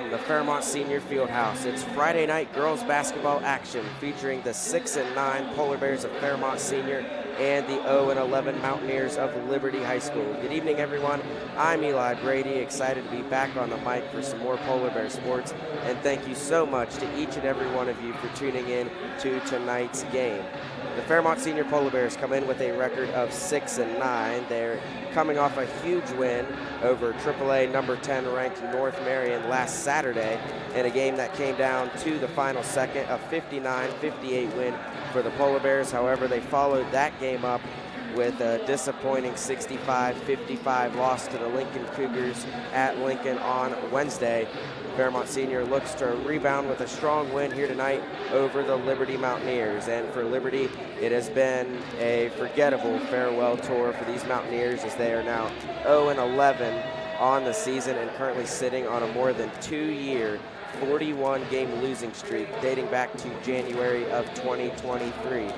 from the Fairmont Senior Fieldhouse. It's Friday night girls basketball action featuring the 6-9 Polar Bears of Fairmont Senior and the 0-11 Mountaineers of Liberty High School. Good evening, everyone. I'm Eli Brady, excited to be back on the mic for some more Polar Bear sports, and thank you so much to each and every one of you for tuning in to tonight's game. The Fairmont Senior Polar Bears come in with a record of 6-9. They're coming off a huge win over AAA number 10 ranked North Marion last Saturday in a game that came down to the final second, a 59-58 win for the Polar Bears. However, they followed that game up with a disappointing 65-55 loss to the Lincoln Cougars at Lincoln on Wednesday. Fairmont Senior looks to rebound with a strong win here tonight over the Liberty Mountaineers. And for Liberty, it has been a forgettable farewell tour for these Mountaineers, as they are now 0-11 on the season and currently sitting on a more than 2-year 41-game losing streak dating back to January of 2023.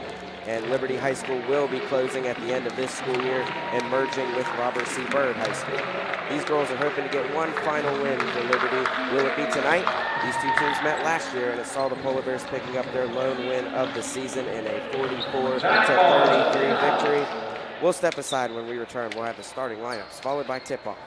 And Liberty High School will be closing at the end of this school year and merging with Robert C. Byrd High School. These girls are hoping to get one final win for Liberty. Will it be tonight? These two teams met last year, and it saw the Polar Bears picking up their lone win of the season in a 44-33 victory. We'll step aside when we return. We'll have the starting lineups, followed by tip-off.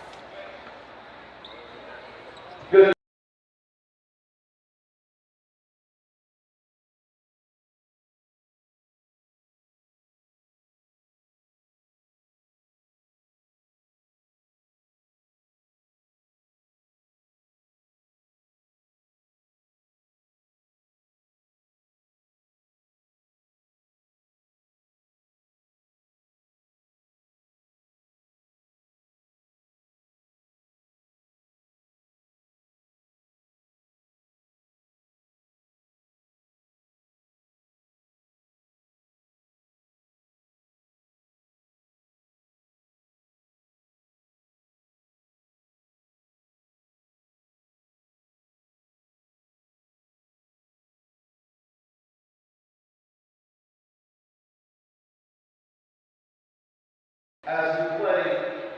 As we play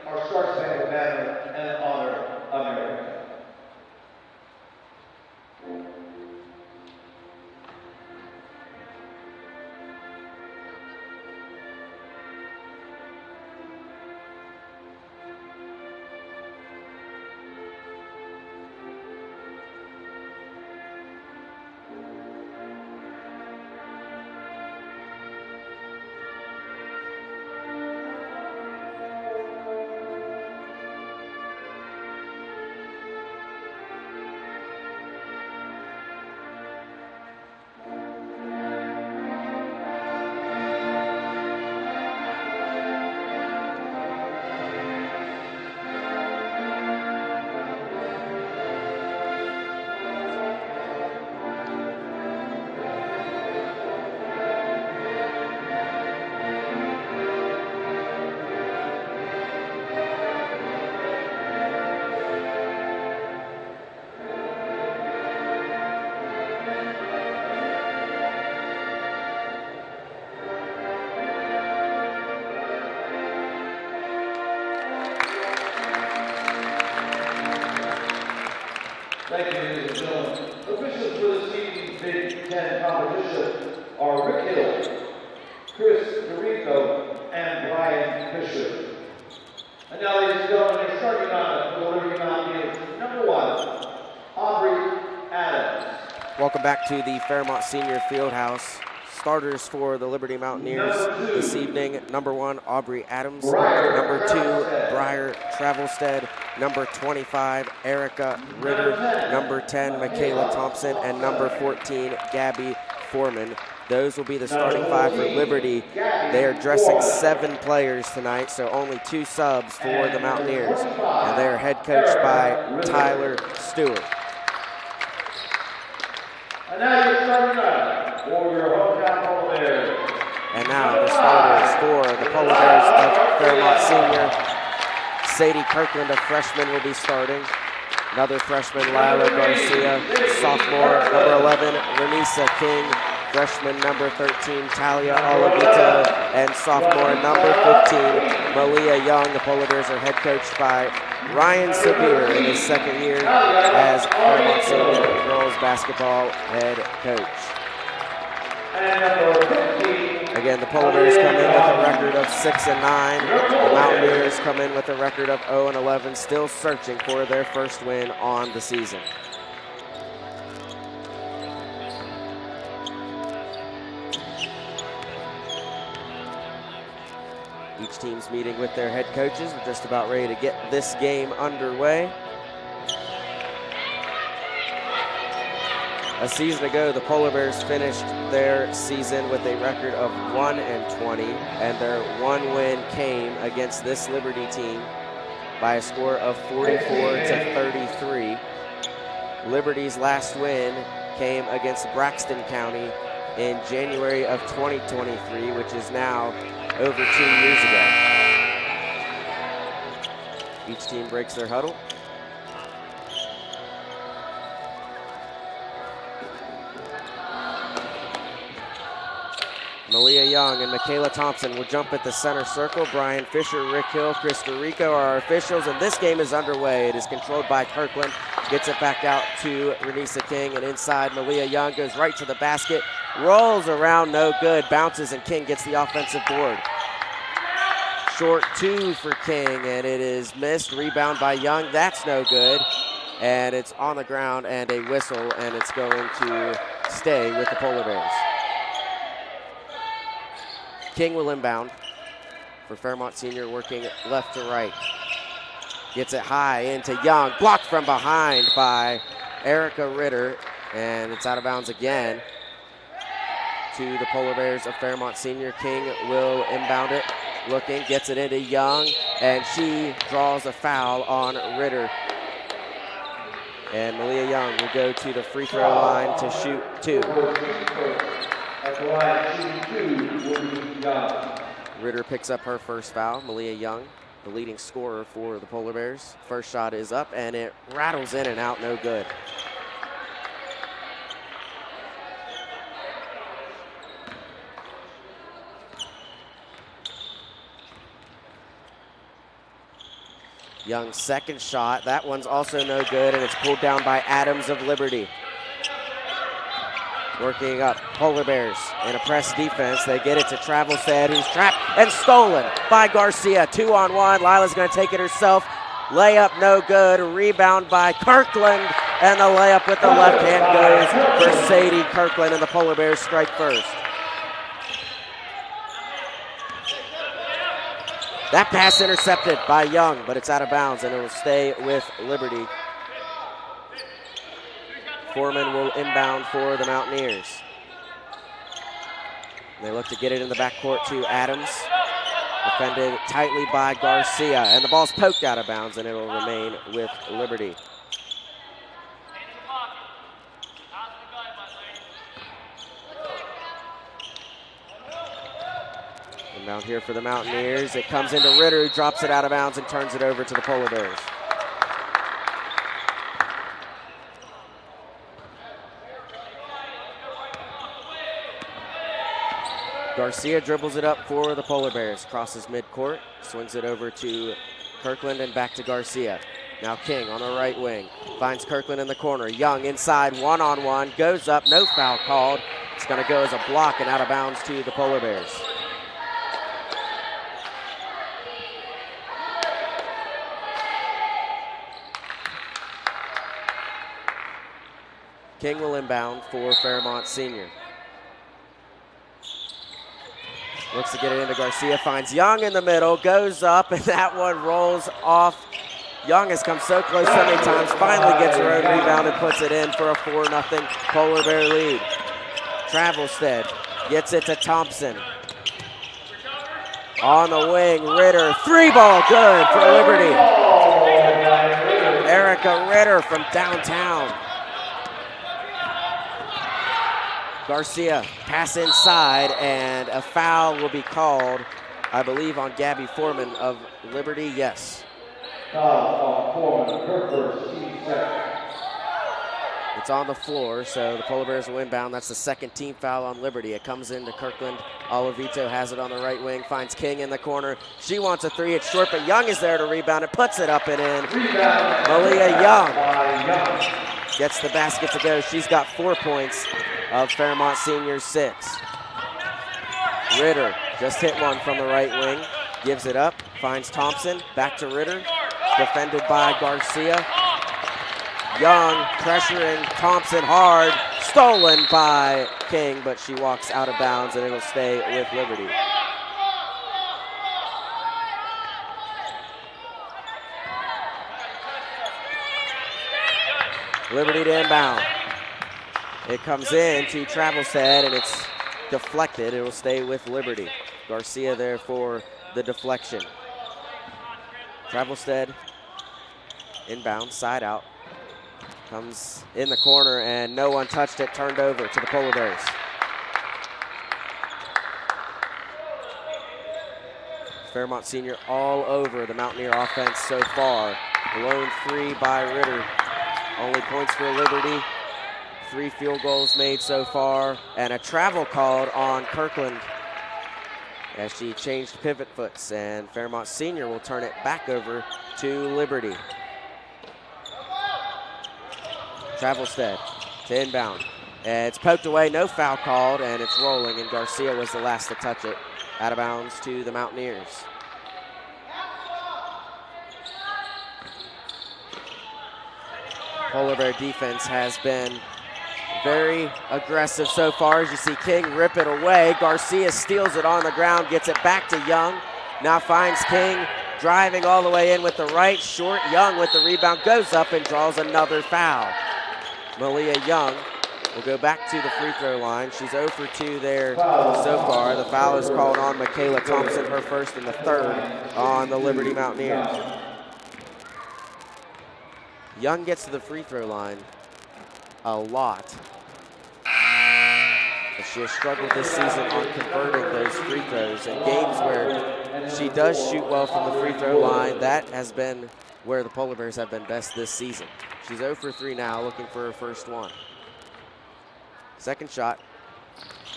our Star-Spangled Banner and honor America. Thank you, ladies and gentlemen. Officials for this evening's Big Ten competition are Rick Hill, Chris Dorico, and Brian Fisher. And now, ladies and gentlemen, they're starting on the Liberty Mountaineers. Number 1, Aubrey Adams. Welcome back to the Fairmont Senior Fieldhouse. Starters for the Liberty Mountaineers this evening: number 1, Aubrey Adams; number 2, Briar Travelstead; number 25, Erica Ritter; number 10, Michaela Thompson; and number 14, Gabby Foreman. Those will be the starting 5 for Liberty. They are dressing 7 players tonight, so only 2 subs for the Mountaineers. And they are head coached by Tyler Stewart. And now you're starting up for your hometown Polar Bears. And now the starters for the Polar Bears of Fairmont Senior. Sadie Kirkland, a freshman, will be starting. Another freshman, Lila Garcia. Sophomore, number 11, Renisa King. Freshman, number 13, Talia Olavito. And sophomore, number 15, Malia Young. The Polar Bears are head coached by Ryan Severe in his second year as Fairmont Senior girls basketball head coach. Again, the Polar Bears come in with a record of 6-9. The Mountaineers come in with a record of 0-11, still searching for their first win on the season. Each team's meeting with their head coaches. We're just about ready to get this game underway. A season ago, the Polar Bears finished their season with a record of 1-20, and their one win came against this Liberty team by a score of 44-33. Liberty's last win came against Braxton County in January of 2023, which is now over 2 years ago. Each team breaks their huddle. Malia Young and Michaela Thompson will jump at the center circle. Brian Fisher, Rick Hill, Chris DeRico are our officials, and this game is underway. It is controlled by Kirkland. Gets it back out to Renisa King, and inside Malia Young goes right to the basket. Rolls around, no good. Bounces, and King gets the offensive board. Short two for King, and it is missed. Rebound by Young. That's no good. And it's on the ground, and a whistle, and it's going to stay with the Polar Bears. King will inbound for Fairmont Senior, working left to right. Gets it high into Young, blocked from behind by Erica Ritter, and it's out of bounds again to the Polar Bears of Fairmont Senior. King will inbound it, looking, gets it into Young, and she draws a foul on Ritter. And Malia Young will go to the free throw line to shoot two. Ritter picks up her first foul. Malia Young, the leading scorer for the Polar Bears. First shot is up, and it rattles in and out, no good. Young's second shot, that one's also no good, and it's pulled down by Adams of Liberty. Working up, Polar Bears in a press defense. They get it to Travelstead, who's trapped and stolen by Garcia. 2-on-1, Lila's gonna take it herself. Layup no good, rebound by Kirkland, and the layup with the left hand goes for Sadie Kirkland, and the Polar Bears strike first. That pass intercepted by Young, but it's out of bounds, and it will stay with Liberty. Foreman will inbound for the Mountaineers. They look to get it in the backcourt to Adams. Defended tightly by Garcia, and the ball's poked out of bounds, and it will remain with Liberty. Inbound here for the Mountaineers. It comes into Ritter, who drops it out of bounds and turns it over to the Polar Bears. Garcia dribbles it up for the Polar Bears, crosses midcourt, swings it over to Kirkland and back to Garcia. Now King on the right wing, finds Kirkland in the corner. Young inside, one-on-one, goes up, no foul called. It's gonna go as a block and out of bounds to the Polar Bears. King will inbound for Fairmont Senior. Looks to get it into Garcia, finds Young in the middle, goes up, and that one rolls off. Young has come so close so many times, finally gets her own rebound and puts it in for a 4-0 Polar Bear lead. Travelstead gets it to Thompson. On the wing, Ritter, three ball good for Liberty. Erica Ritter from downtown. Garcia, pass inside, and a foul will be called, I believe, on Gabby Foreman of Liberty. Yes. It's on the floor, so the Polar Bears will inbound. That's the second team foul on Liberty. It comes into Kirkland. Olavito has it on the right wing, finds King in the corner. She wants a three, it's short, but Young is there to rebound and puts it up and in. Malia Young gets the basket to go. She's got 4 points of Fairmont Senior's 6. Ritter just hit one from the right wing, gives it up, finds Thompson, back to Ritter, defended by Garcia. Young pressuring Thompson hard, stolen by King, but she walks out of bounds and it'll stay with Liberty. Liberty to inbound. It comes in to Travelstead and it's deflected. It will stay with Liberty. Garcia there for the deflection. Travelstead inbound, side out. Comes in the corner and no one touched it, turned over to the Polar Bears. Fairmont Senior all over the Mountaineer offense so far. Lone three by Ritter. Only points for Liberty. 3 field goals made so far, and a travel called on Kirkland as she changed pivot foots, and Fairmont Senior will turn it back over to Liberty. Travelstead to inbound. And it's poked away, no foul called, and it's rolling, and Garcia was the last to touch it. Out of bounds to the Mountaineers. Polar Bear defense has been very aggressive so far. As you see King rip it away. Garcia steals it on the ground, gets it back to Young. Now finds King driving all the way in with the right. Short, Young with the rebound, goes up and draws another foul. Malia Young will go back to the free throw line. She's 0 for 2 there so far. The foul is called on Michaela Thompson, her first and the third on the Liberty Mountaineers. Young gets to the free throw line a lot. But she has struggled this season on converting those free throws. In games where she does shoot well from the free throw line, that has been where the Polar Bears have been best this season. She's 0 for 3 now, looking for her first one. Second shot,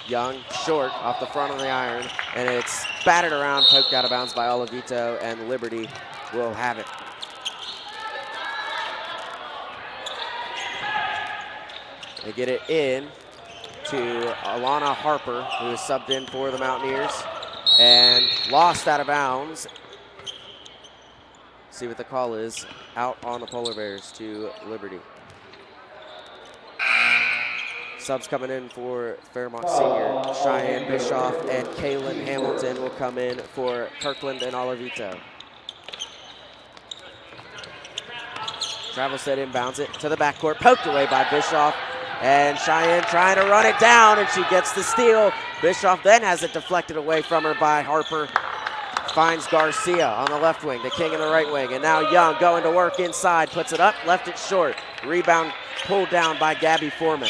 Young, short, off the front of the iron, and it's batted around, poked out of bounds by Olavito, and Liberty will have it. They get it in to Alana Harper, who is subbed in for the Mountaineers, and lost out of bounds. See what the call is. Out on the Polar Bears to Liberty. Subs coming in for Fairmont Senior. Cheyenne Bischoff and Kaylin Hamilton will come in for Kirkland and Olavito. Travelstead inbounds it to the backcourt, poked away by Bischoff. And Cheyenne trying to run it down, and she gets the steal. Bischoff then has it deflected away from her by Harper. Finds Garcia on the left wing, the King in the right wing, and now Young going to work inside, puts it up, left it short. Rebound pulled down by Gabby Foreman.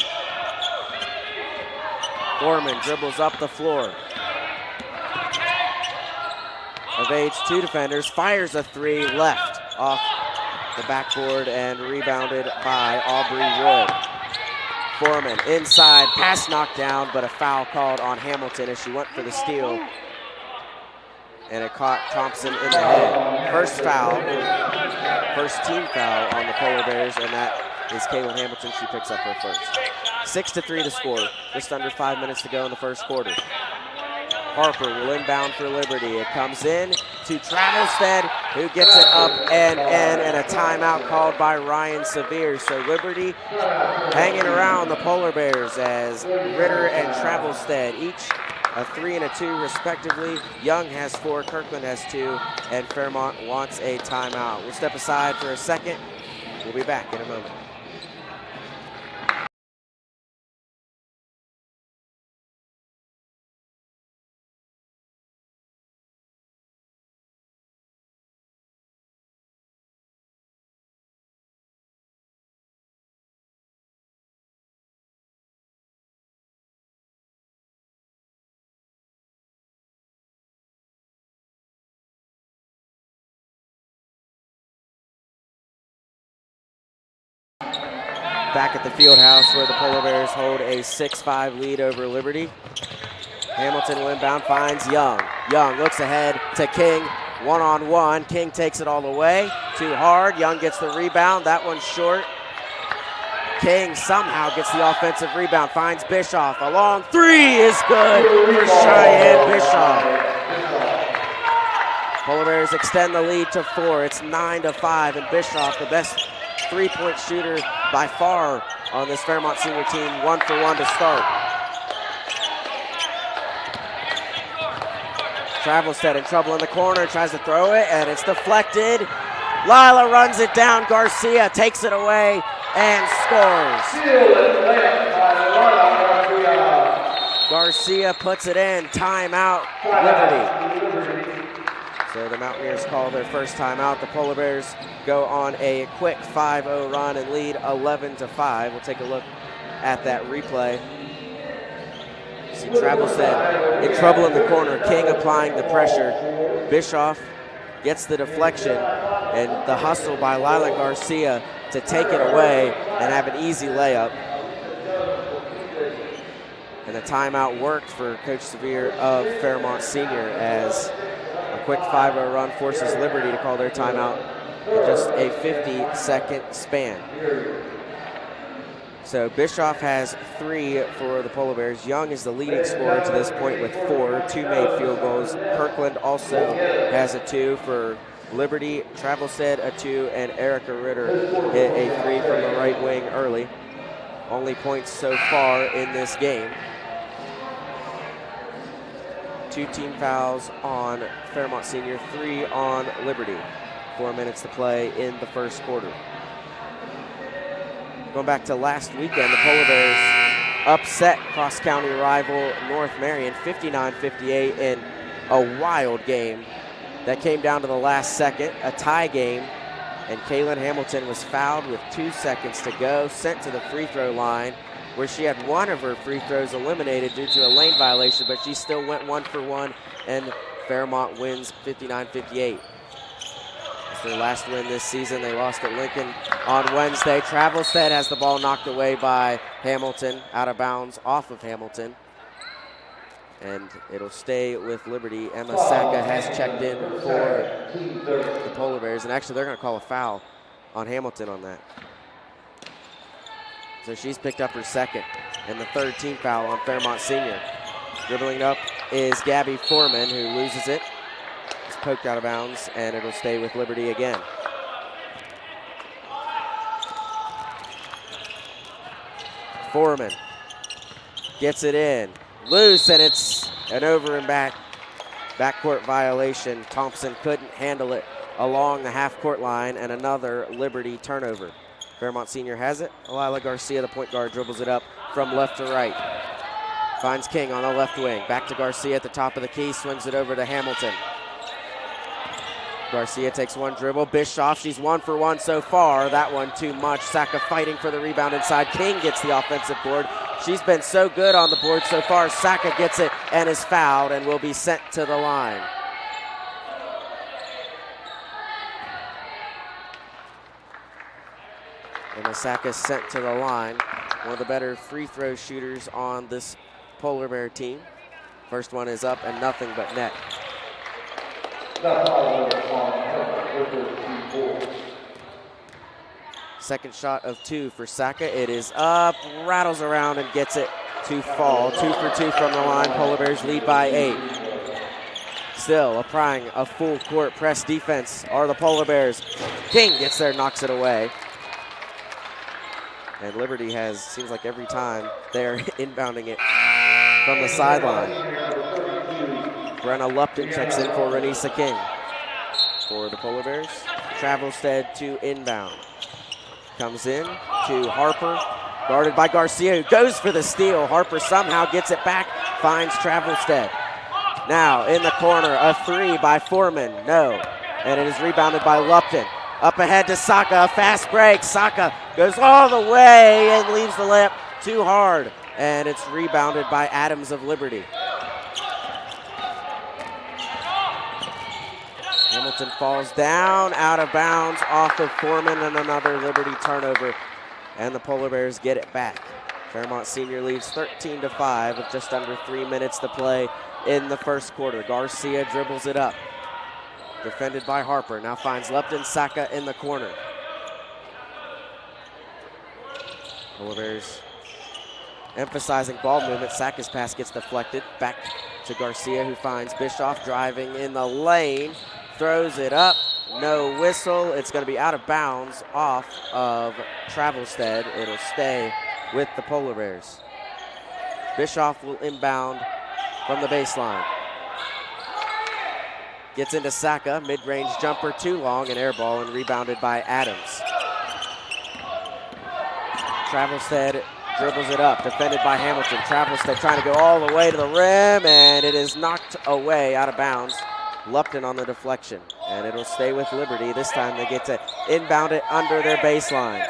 Foreman dribbles up the floor. Evades 2 defenders, fires a 3 left off the backboard and rebounded by Aubrey Wood. Foreman inside, pass knocked down, but a foul called on Hamilton as she went for the steal. And it caught Thompson in the head. First foul, first team foul on the Polar Bears, and that is Kaylin Hamilton. She picks up her first. 6-3 the score, just under 5 minutes to go in the first quarter. Harper will inbound for Liberty. It comes in to Travelstead, who gets it up and in, and a timeout called by Ryan Severe. So Liberty hanging around the Polar Bears as Ritter and Travelstead, each a 3 and a 2 respectively. Young has 4, Kirkland has 2, and Fairmont wants a timeout. We'll step aside for a second. We'll be back in a moment. back at the field house where the Polar Bears hold a 6-5 lead over Liberty. Hamilton will inbound, finds Young. Young looks ahead to King, one-on-one. King takes it all the way, too hard. Young gets the rebound, that one's short. King somehow gets the offensive rebound, finds Bischoff. A long three is good for Cheyenne Bischoff. Polar Bears extend the lead to 4. It's 9-5, and Bischoff, the best three-point shooter by far on this Fairmont senior team, 1 for 1 to start. Travelstead in trouble in the corner, tries to throw it, and it's deflected. Lila runs it down. Garcia takes it away and scores. Garcia puts it in. Timeout, Liberty. So the Mountaineers call their first timeout. The Polar Bears go on a quick 5-0 run and lead 11-5. We'll take a look at that replay. See Travelstead in trouble in the corner. King applying the pressure. Bischoff gets the deflection and the hustle by Lila Garcia to take it away and have an easy layup. And the timeout worked for Coach Sevier of Fairmont Senior as a quick 5-0 run forces Liberty to call their timeout in just a 50-second span. So Bischoff has 3 for the Polar Bears. Young is the leading scorer to this point with 4, 2 made field goals. Kirkland also has a 2 for Liberty. Travelstead a 2, and Erica Ritter hit a 3 from the right wing early. Only points so far in this game. 2 team fouls on Fairmont Senior, 3 on Liberty. 4 minutes to play in the first quarter. Going back to last weekend, the Polar Bears upset cross-county rival North Marion 59-58 in a wild game that came down to the last second, a tie game, and Kaylin Hamilton was fouled with 2 seconds to go, sent to the free throw line, where she had one of her free throws eliminated due to a lane violation, but she still went 1 for 1, and Fairmont wins 59-58. It's their last win this season. They lost at Lincoln on Wednesday. Travelstead has the ball knocked away by Hamilton, out of bounds off of Hamilton. And it'll stay with Liberty. Emma Saka has checked in for the Polar Bears, and actually they're going to call a foul on Hamilton on that. So she's picked up her second, and the 3rd team foul on Fairmont Senior. Dribbling up is Gabby Foreman, who loses it. It's poked out of bounds, and it'll stay with Liberty again. Foreman gets it in. Loose, and it's an over and backcourt violation. Thompson couldn't handle it along the half-court line, and another Liberty turnover. Fairmont Senior has it. Lila Garcia, the point guard, dribbles it up from left to right. Finds King on the left wing. Back to Garcia at the top of the key, swings it over to Hamilton. Garcia takes one dribble. Bischoff, she's 1 for 1 so far. That one too much. Saka fighting for the rebound inside. King gets the offensive board. She's been so good on the board so far. Saka gets it and is fouled and will be sent to the line. And Saka sent to the line. One of the better free throw shooters on this Polar Bear team. First one is up and nothing but net. Second shot of 2 for Saka. It is up, rattles around and gets it to fall. 2 for 2 from the line. Polar Bears lead by 8. Still applying a full court press defense are the Polar Bears. King gets there, knocks it away. And Liberty has, seems like every time, they're inbounding it from the sideline. Brenna Lupton checks in for Renisa King. For the Polar Bears, Travelstead to inbound. Comes in to Harper, guarded by Garcia, who goes for the steal. Harper somehow gets it back, finds Travelstead. Now in the corner, a 3 by Foreman, no. And it is rebounded by Lupton. Up ahead to Saka, a fast break. Saka goes all the way and leaves the layup too hard. And it's rebounded by Adams of Liberty. Hamilton falls down, out of bounds, off of Foreman, and another Liberty turnover. and the Polar Bears get it back. Fairmont Senior leads 13-5 with just under 3 minutes to play in the first quarter. Garcia dribbles it up. Defended by Harper. Now finds Lepton Saka in the corner. Polar Bears emphasizing ball movement. Saka's pass gets deflected. Back to Garcia, who finds Bischoff driving in the lane. Throws it up. No whistle. It's going to be out of bounds off of Travelstead. It'll stay with the Polar Bears. Bischoff will inbound from the baseline. Gets into Saka. Mid-range jumper too long, and air ball, and rebounded by Adams. Travelstead dribbles it up, defended by Hamilton. Travelstead trying to go all the way to the rim, and it is knocked away out of bounds. Lupton on the deflection, and it'll stay with Liberty. This time they get to inbound it under their baseline.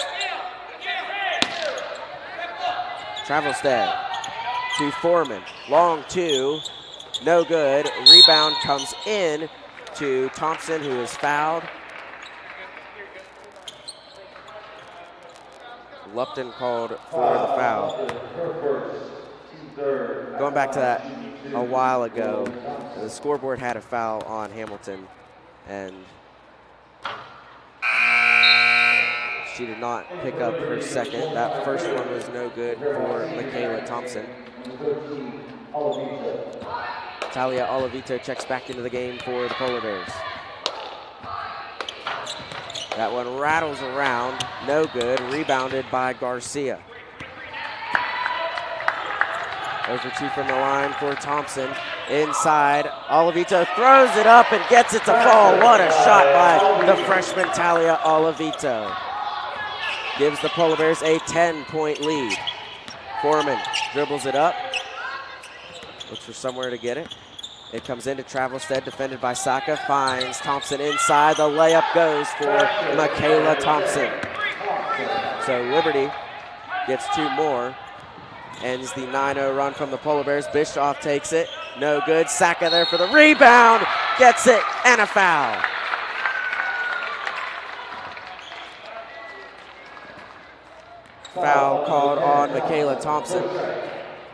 Travelstead to Foreman. Long two, no good. Rebound comes in to Thompson, who is fouled. Lupton called for the foul. Going back to that a while ago, the scoreboard had a foul on Hamilton, and she did not pick up her second. That first one was no good for Michaela Thompson. Talia Olivito checks back into the game for the Polar Bears. That one rattles around, no good, rebounded by Garcia. Over two from the line for Thompson. Inside, Olivito throws it up and gets it to fall. What a shot by the freshman Talia Olivito. Gives the Polar Bears a 10-point lead. Foreman dribbles it up. Looks for somewhere to get it. It comes into Travelstead, defended by Saka, finds Thompson inside. The layup goes for Michaela Thompson. So Liberty gets two more. Ends the 9-0 run from the Polar Bears. Bischoff takes it, no good. Saka there for the rebound, gets it, and a foul. Foul called on Michaela Thompson.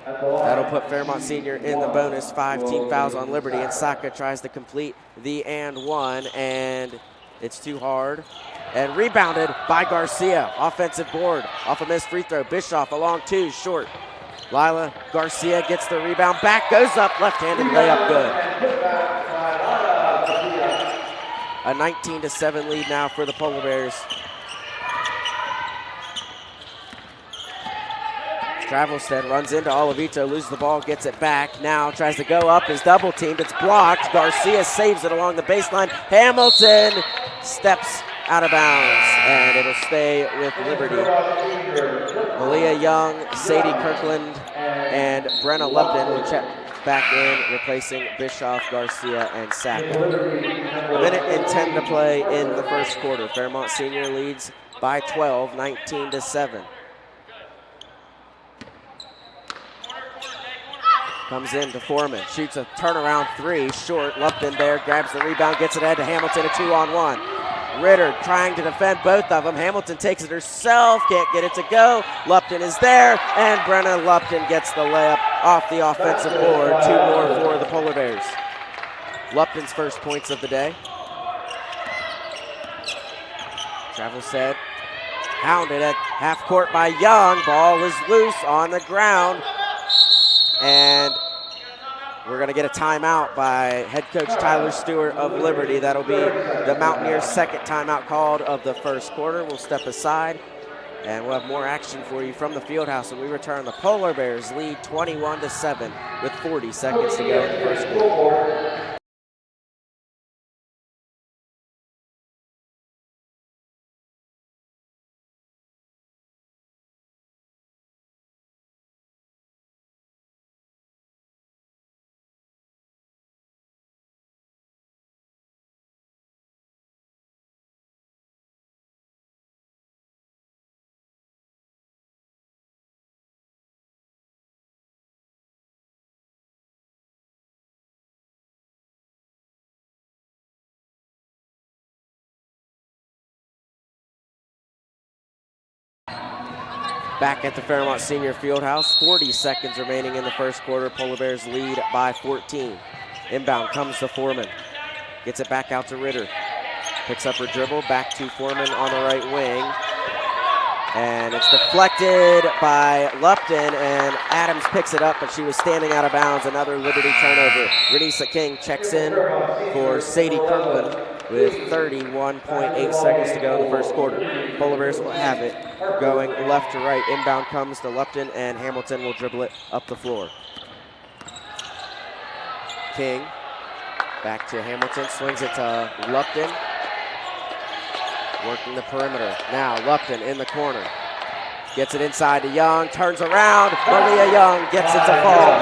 That'll put Fairmont Senior in the bonus. 5 team fouls on Liberty, and Saka tries to complete the and one, and it's too hard. And rebounded by Garcia. Offensive board off a missed free throw. Bischoff along two, short. Lila Garcia gets the rebound, back goes up, left-handed layup good. A 19-7 lead now for the Polar Bears. Travelstead runs into Olivito, loses the ball, gets it back. Now tries to go up, is double teamed, it's blocked. Garcia saves it along the baseline. Hamilton steps out of bounds, and it'll stay with Liberty. Malia Young, Sadie Kirkland, and Brenna Lupton will check back in, replacing Bischoff, Garcia, and Saka. 1:10 to play in the first quarter. Fairmont Senior leads by 12, 19-7. Comes in to Foreman, shoots a turnaround three, short. Lupton there, grabs the rebound, gets it ahead to Hamilton, a 2-on-1. Ritter trying to defend both of them. Hamilton takes it herself, can't get it to go. Lupton is there, and Brenna Lupton gets the layup off the offensive board. Two more for the Polar Bears. Lupton's first points of the day. Travelstead hounded at half court by Young. Ball is loose on the ground. And we're going to get a timeout by head coach Tyler Stewart of Liberty. That'll be the Mountaineers' second timeout called of the first quarter. We'll step aside, and we'll have more action for you from the Fieldhouse when we return. The Polar Bears lead 21-7 with 40 seconds to go in the first quarter. Back at the Fairmont Senior Fieldhouse, 40 seconds remaining in the first quarter. Polar Bears lead by 14. Inbound comes to Foreman. Gets it back out to Ritter. Picks up her dribble, back to Foreman on the right wing. And it's deflected by Lupton, and Adams picks it up, but she was standing out of bounds. Another Liberty turnover. Renisa King checks in for Sadie Kirkland with 31.8 seconds to go in the first quarter. Polar Bears will have it going left to right. Inbound comes to Lupton, and Hamilton will dribble it up the floor. King back to Hamilton, swings it to Lupton. Working the perimeter. Now Lupton in the corner. Gets it inside to Young, turns around. Malia Young gets it to fall.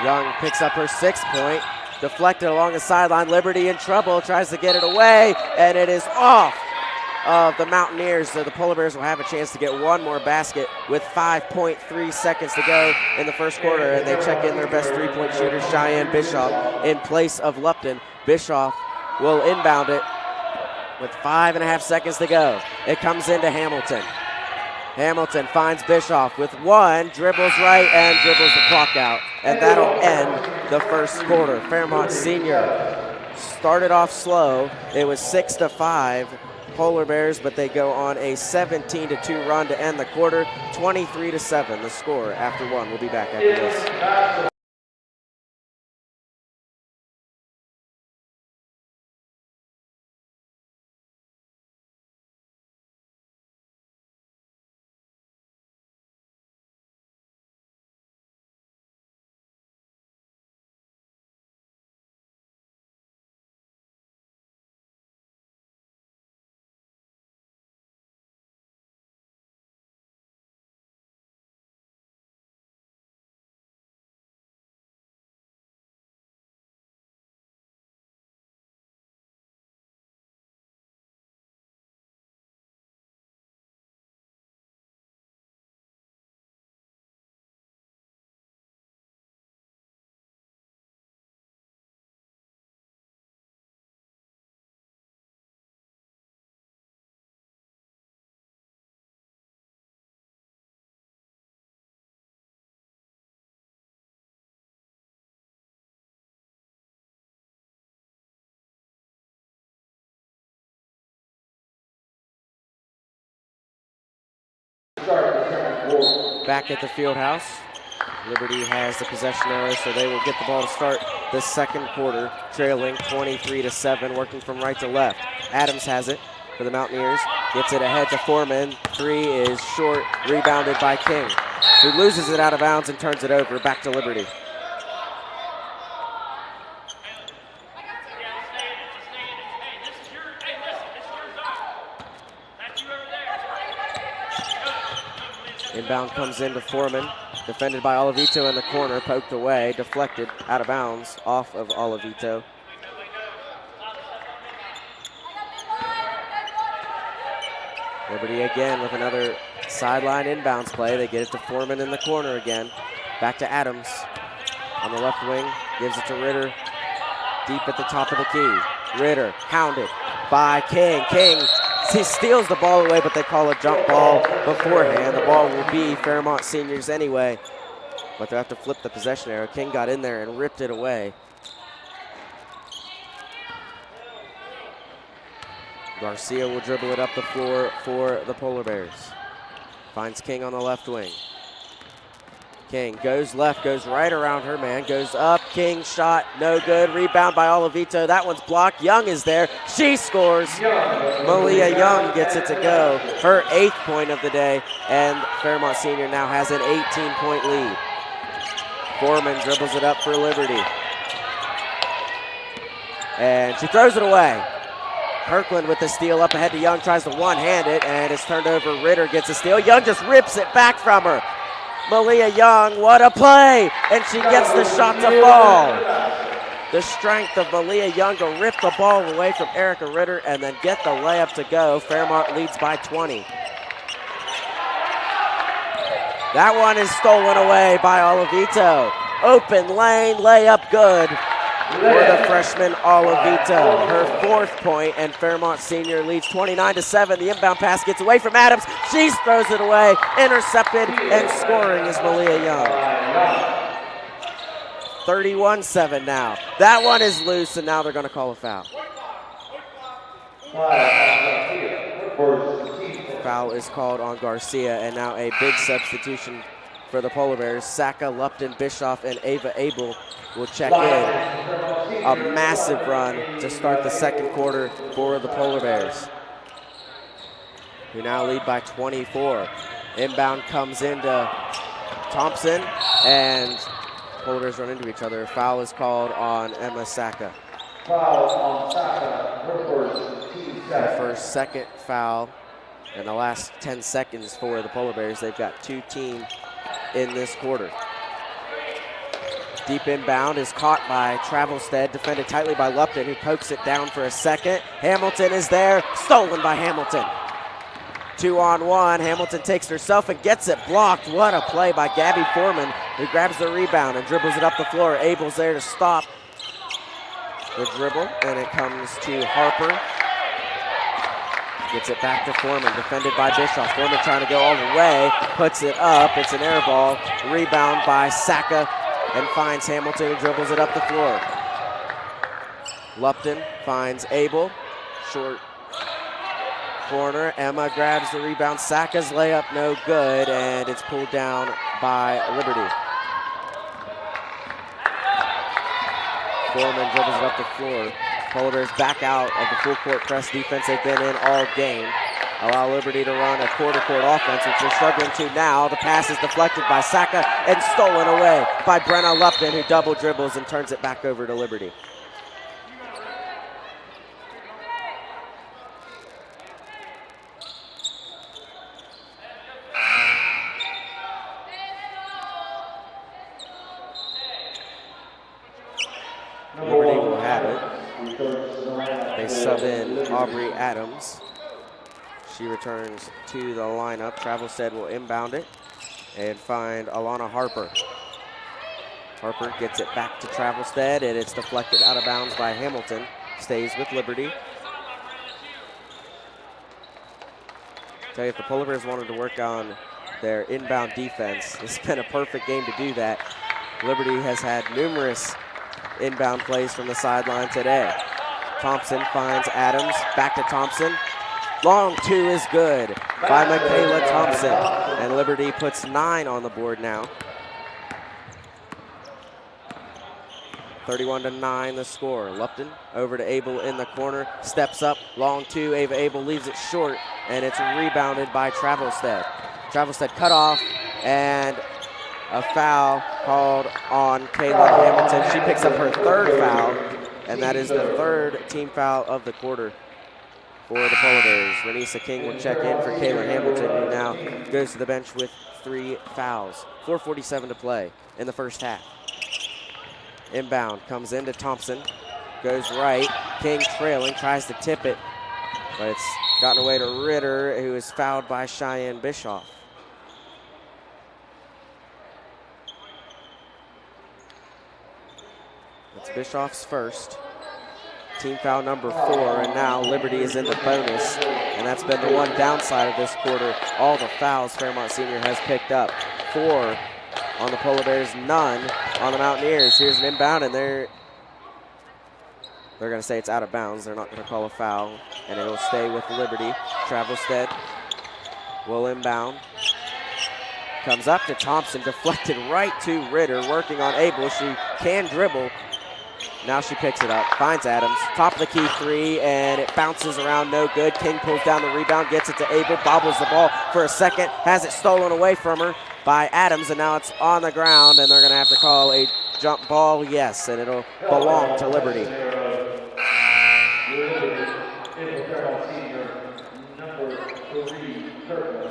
Young picks up her 6th point. Deflected along the sideline. Liberty in trouble, tries to get it away, and it is off of the Mountaineers. So the Polar Bears will have a chance to get one more basket with 5.3 seconds to go in the first quarter, and they check in their best 3-point shooter, Cheyenne Bischoff, in place of Lupton. Bischoff will inbound it with 5.5 seconds to go. It comes into Hamilton. Hamilton finds Bischoff with one, dribbles right and dribbles the clock out. And that'll end the first quarter. Fairmont Senior started off slow. It was 6-5 Polar Bears, but they go on a 17-2 run to end the quarter. 23-7 the score after one. We'll be back after this. Back at the field house, Liberty has the possession arrow, so they will get the ball to start the second quarter, trailing 23-7, working from right to left. Adams has it for the Mountaineers, gets it ahead to Foreman. 3 is short, rebounded by King, who loses it out of bounds and turns it over back to Liberty. Inbound comes into Foreman, defended by Olavito in the corner, poked away, deflected, out of bounds, off of Olavito. Liberty again with another sideline inbounds play. They get it to Foreman in the corner again. Back to Adams on the left wing, gives it to Ritter, deep at the top of the key. Ritter hounded by King. King, he steals the ball away, but they call a jump ball beforehand. The ball will be Fairmont Seniors anyway, but they'll have to flip the possession arrow. King got in there and ripped it away. Garcia will dribble it up the floor for the Polar Bears. Finds King on the left wing. King goes left, goes right around her man, goes up. King shot, no good. Rebound by Olavito. That one's blocked. Young is there. She scores. Malia Young gets it to go. Her 8th point of the day, and Fairmont Senior now has an 18-point lead. Foreman dribbles it up for Liberty. And she throws it away. Kirkland with the steal up ahead to Young, tries to one-hand it, and it's turned over. Ritter gets a steal. Young just rips it back from her. Malia Young, what a play! And she gets the shot to fall. The strength of Malia Young to rip the ball away from Erica Ritter and then get the layup to go. Fairmont leads by 20. That one is stolen away by Olavito. Open lane, layup good. for the freshman Olavita. Her 4th point, and Fairmont Senior leads 29-7. The inbound pass gets away from Adams. She throws it away, intercepted, and scoring is Malia Young. 31-7 now. That one is loose, and now they're going to call a foul. Foul is called on Garcia, and now a big substitution for the Polar Bears. Saka, Lupton, Bischoff, and Ava Abel will check in. A massive run to start the 2nd quarter for the Polar Bears, who now lead by 24. Inbound comes into Thompson, and Polar Bears run into each other. Foul is called on Emma Saka. Foul on Saka, Her first, 2nd foul in the last 10 seconds for the Polar Bears. They've got 2 teams in this quarter. Deep inbound is caught by Travelstead, defended tightly by Lupton, who pokes it down for a second. Hamilton is there, stolen by Hamilton. 2-on-1, Hamilton takes it herself and gets it blocked. What a play by Gabby Foreman, who grabs the rebound and dribbles it up the floor. Abel's there to stop the dribble, and it comes to Harper. Gets it back to Foreman, defended by Bischoff. Foreman trying to go all the way, puts it up. It's an air ball. Rebound by Saka, and finds Hamilton, who dribbles it up the floor. Lupton finds Abel. Short corner. Emma grabs the rebound. Saka's layup no good, and it's pulled down by Liberty. Foreman dribbles it up the floor. Polar Bears back out of the full court press defense they've been in all game. Allow Liberty to run a quarter court offense, which they're struggling to now. The pass is deflected by Saka and stolen away by Brenna Lupton, who double dribbles and turns it back over to Liberty. Liberty will have it. They sub in Aubrey Adams. She returns to the lineup. Travelstead will inbound it and find Alana Harper. Harper gets it back to Travelstead, and it's deflected out of bounds by Hamilton. Stays with Liberty. Tell you, if the Polar Bears wanted to work on their inbound defense, it's been a perfect game to do that. Liberty has had numerous inbound plays from the sideline today. Thompson finds Adams, back to Thompson. Long 2 is good by Michaela Thompson. And Liberty puts 9 on the board now. 31-9 the score. Lupton over to Abel in the corner, steps up, long 2, Ava Abel leaves it short, and it's rebounded by Travelstead. Travelstead cut off, and a foul called on Kaylin Hamilton. She picks up her 3rd foul, and that is the 3rd team foul of the quarter for the Polar Bears. Renisa King will check in for Kaylin Hamilton, who now goes to the bench with 3 fouls. 4:47 to play in the first half. Inbound comes into Thompson, goes right. King trailing, tries to tip it, but it's gotten away to Ritter, who is fouled by Cheyenne Bischoff. It's Bischoff's first. Team foul number 4, and now Liberty is in the bonus, and that's been the one downside of this quarter. All the fouls Fairmont Senior has picked up. 4 on the Polar Bears, none on the Mountaineers. Here's an inbound, and they're going to say it's out of bounds. They're not going to call a foul, and it will stay with Liberty. Travelstead will inbound. Comes up to Thompson, deflected right to Ritter, working on Abel. She can dribble. Now she picks it up, finds Adams, top of the key 3, and it bounces around, no good. King pulls down the rebound, gets it to Abel, bobbles the ball for a second, has it stolen away from her by Adams, and now it's on the ground, and they're going to have to call a jump ball, yes, and it'll belong to Liberty.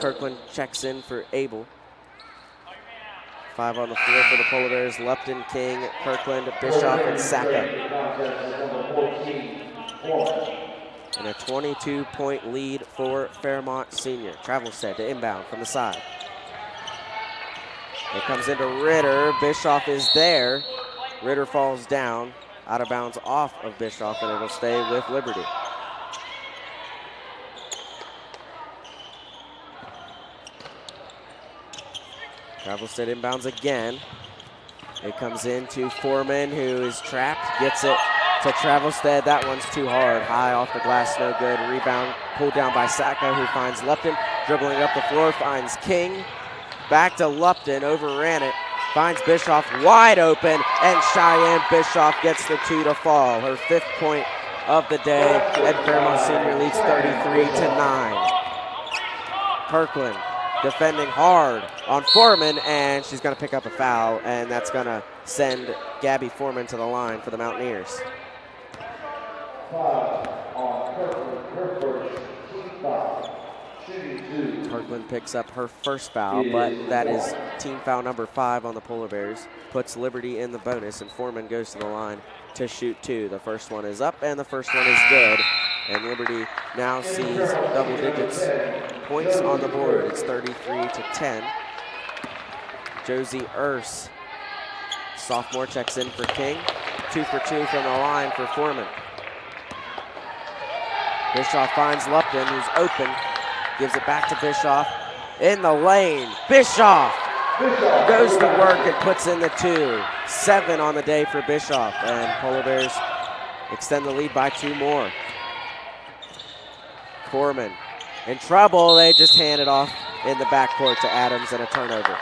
Kirkland checks in for Abel. 5 on the floor for the Polar Bears. Lupton, King, Kirkland, Bischoff, and Saka. And a 22-point lead for Fairmont Senior. Travelstead to inbound from the side. It comes into Ritter. Bischoff is there. Ritter falls down. out of bounds off of Bischoff, and it'll stay with Liberty. Travelstead inbounds again. It comes into Foreman, who is trapped, gets it to Travelstead. That one's too hard. High off the glass, no good. Rebound pulled down by Sacco, who finds Lupton. Dribbling up the floor, finds King. Back to Lupton, overran it. Finds Bischoff wide open, and Cheyenne Bischoff gets the 2 to fall. Her 5th point of the day, and Fairmont Senior leads 33-9. Kirkland defending hard on Foreman, and she's going to pick up a foul, and that's going to send Gabby Foreman to the line for the Mountaineers. Kirkland picks up her first foul, but that is team foul number 5 on the Polar Bears. Puts Liberty in the bonus, and Foreman goes to the line to shoot 2. The first one is up, and the first one is good. And Liberty now sees double digits points on the board. It's 33-10. Josie Urs, sophomore, checks in for King. 2 for 2 from the line for Foreman. Bischoff finds Lupton, who's open. Gives it back to Bischoff in the lane. Bischoff goes to work and puts in the 2. 7 on the day for Bischoff, and Polar Bears extend the lead by 2 more. Foreman in trouble. They just hand it off in the backcourt to Adams, and a turnover.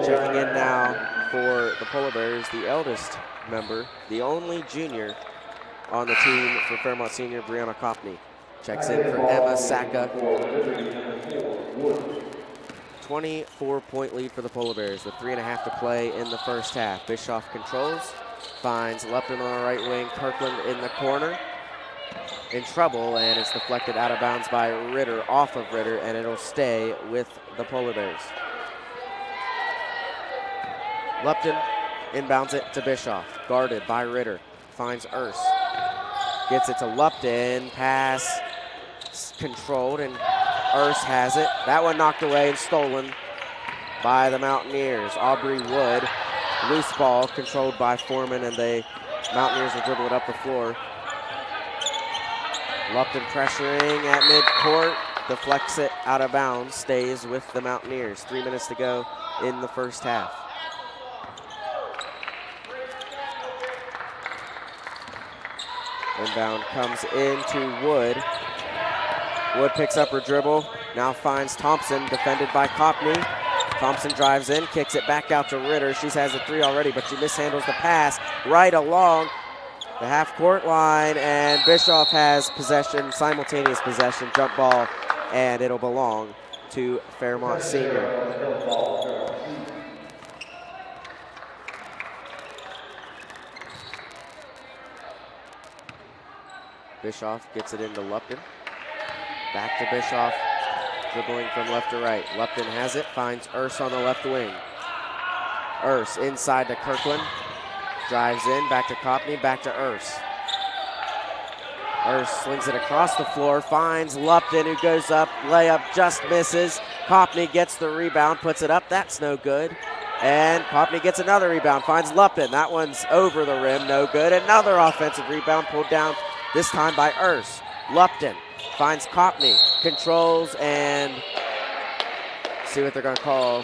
Checking in now for the Polar Bears, the eldest member, the only junior on the team for Fairmont Senior, Brianna Kopney. Checks in for Emma Sacca. 24-point lead for the Polar Bears with 3.5 to play in the first half. Bischoff controls, finds Lupton on the right wing, Kirkland in the corner. In trouble, and it's deflected out of bounds by Ritter, off of Ritter, and it'll stay with the Polar Bears. Lupton inbounds it to Bischoff, guarded by Ritter. Finds Urs. Gets it to Lupton, pass controlled, and Urs has it. That one knocked away and stolen by the Mountaineers. Aubrey Wood, loose ball controlled by Foreman, and the Mountaineers will dribble it up the floor. Lupton pressuring at midcourt, deflects it out of bounds, stays with the Mountaineers. 3 minutes to go in the first half. Inbound comes into Wood. Wood picks up her dribble, now finds Thompson, defended by Kopney. Thompson drives in, kicks it back out to Ritter. She has a 3 already, but she mishandles the pass right along the half-court line, and Bischoff has possession, simultaneous possession, jump ball, and it'll belong to Fairmont Senior. Bischoff gets it into Lupton. Back to Bischoff, dribbling from left to right. Lupton has it, finds Urs on the left wing. Urs inside to Kirkland. Drives in, back to Kopney, back to Urs. Urs slings it across the floor, finds Lupton, who goes up, layup just misses. Kopney gets the rebound, puts it up, that's no good. And Kopney gets another rebound, finds Lupton. That one's over the rim, no good. Another offensive rebound pulled down, this time by Urs. Lupton finds Kopney, controls, and see what they're gonna call.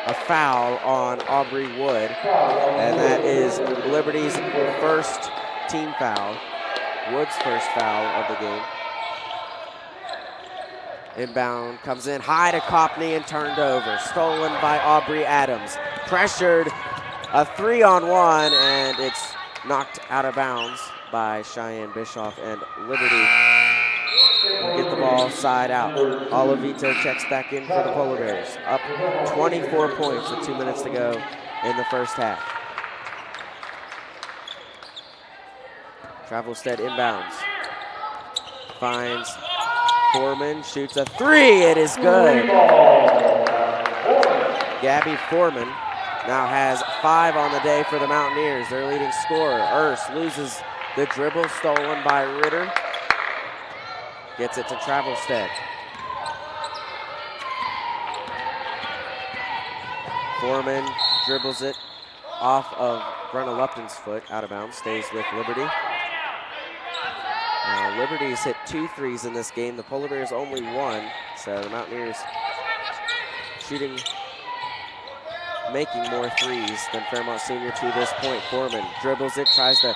A foul on Aubrey Wood, and that is Liberty's first team foul, Wood's first foul of the game. Inbound comes in high to Kopney and turned over, stolen by Aubrey Adams. Pressured, a 3-on-1, and it's knocked out of bounds by Cheyenne Bischoff, and Liberty will get the ball side out. Olavito checks back in for the Polar Bears. Up 24 points with 2 minutes to go in the first half. Travelstead inbounds. Finds Foreman, shoots a 3, it is good. Gabby Foreman now has 5 on the day for the Mountaineers, their leading scorer. Urs loses the dribble, stolen by Ritter. Gets it to Travelstead. Foreman dribbles it off of Brenna Lupton's foot, out of bounds, stays with Liberty. Now, Liberty's hit 2 threes in this game. The Polar Bears only 1, so the Mountaineers shooting, making more threes than Fairmont Senior to this point. Foreman dribbles it, tries to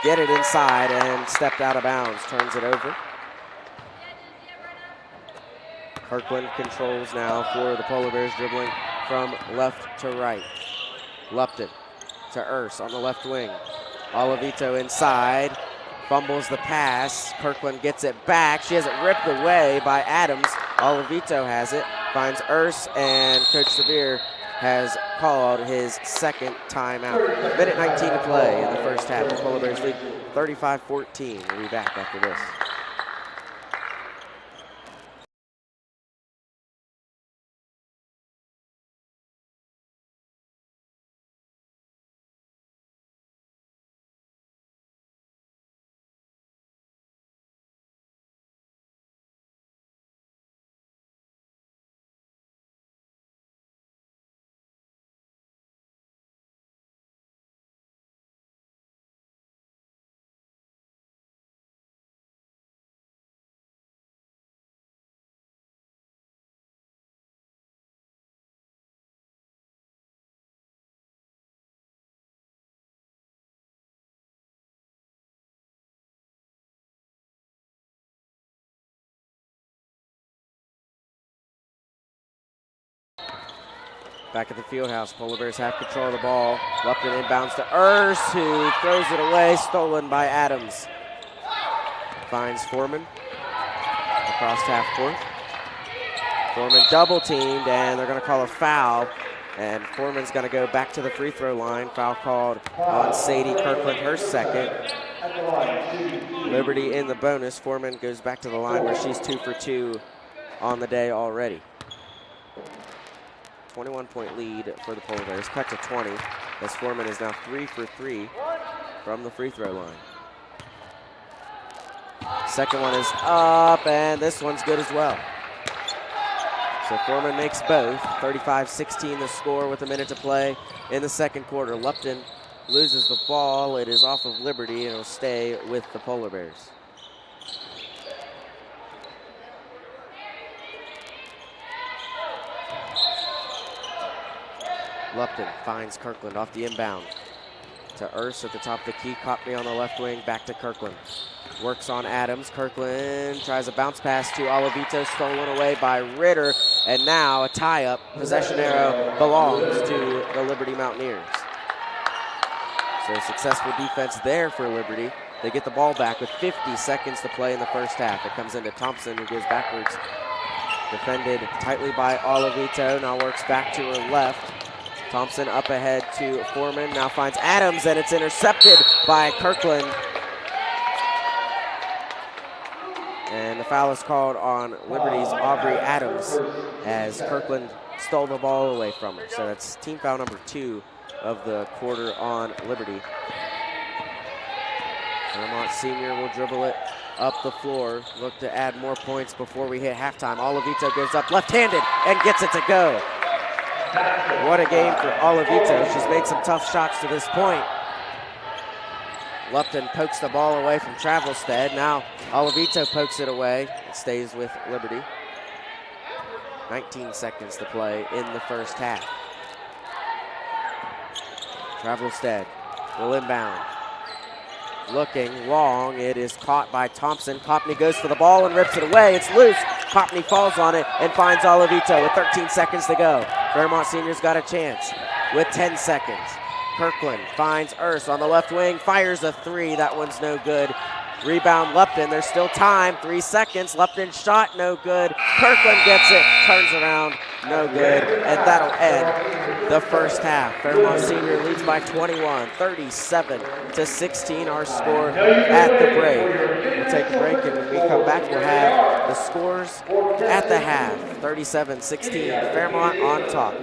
get it inside, and stepped out of bounds, turns it over. Kirkland controls now for the Polar Bears, dribbling from left to right. Lupton to Urs on the left wing. Olavito inside, fumbles the pass. Kirkland gets it back. She has it ripped away by Adams. Olavito has it, finds Urs, and Coach Severe has called his second timeout. Minute 19 to play in the first half. The Polar Bears lead 35-14. We'll be back after this. Back at the field house, Polar Bears have control of the ball. Lupton inbounds to Urs, who throws it away, stolen by Adams. Finds Foreman across half court. Foreman double teamed, and they're going to call a foul. And Foreman's going to go back to the free throw line. Foul called on Sadie Kirkland, her second. Liberty in the bonus. Foreman goes back to the line where she's 2 for 2 on the day already. 21-point lead for the Polar Bears, cut to 20, as Foreman is now 3 for 3 from the free throw line. Second one is up, and this one's good as well. So Foreman makes both. 35-16 the score with a minute to play in the second quarter. Lupton loses the ball. It is off of Liberty, and it'll stay with the Polar Bears. Lupton finds Kirkland off the inbound to Urs at the top of the key. Copley on the left wing, back to Kirkland. Works on Adams. Kirkland tries a bounce pass to Olavito, stolen away by Ritter. And now a tie-up. Possession arrow belongs to the Liberty Mountaineers. So successful defense there for Liberty. They get the ball back with 50 seconds to play in the first half. It comes into Thompson, who goes backwards. Defended tightly by Olavito. Now works back to her left. Thompson up ahead to Foreman, now finds Adams, and it's intercepted by Kirkland. And the foul is called on Liberty's Aubrey Adams as Kirkland stole the ball away from her. So that's team foul number 2 of the quarter on Liberty. Fairmont Senior will dribble it up the floor, look to add more points before we hit halftime. Olavito goes up left-handed and gets it to go. What a game for Olavito. She's made some tough shots to this point. Lupton pokes the ball away from Travelstead. Now Olavito pokes it away. It stays with Liberty. 19 seconds to play in the first half. Travelstead will inbound. Looking long, it is caught by Thompson. Copney goes for the ball and rips it away. It's loose. Copney falls on it and finds Olavito with 13 seconds to go. Fairmont Senior's got a chance with 10 seconds. Kirkland finds Urs on the left wing, fires a 3. That one's no good. Rebound Lupton, there's still time, 3 seconds. Lupton shot, no good. Kirkland gets it, turns around, no good. And that'll end the first half. Fairmont Senior leads by 21, 37-16, our score at the break. We'll take a break, and when we come back, we'll have the scores at the half. 37-16, Fairmont on top.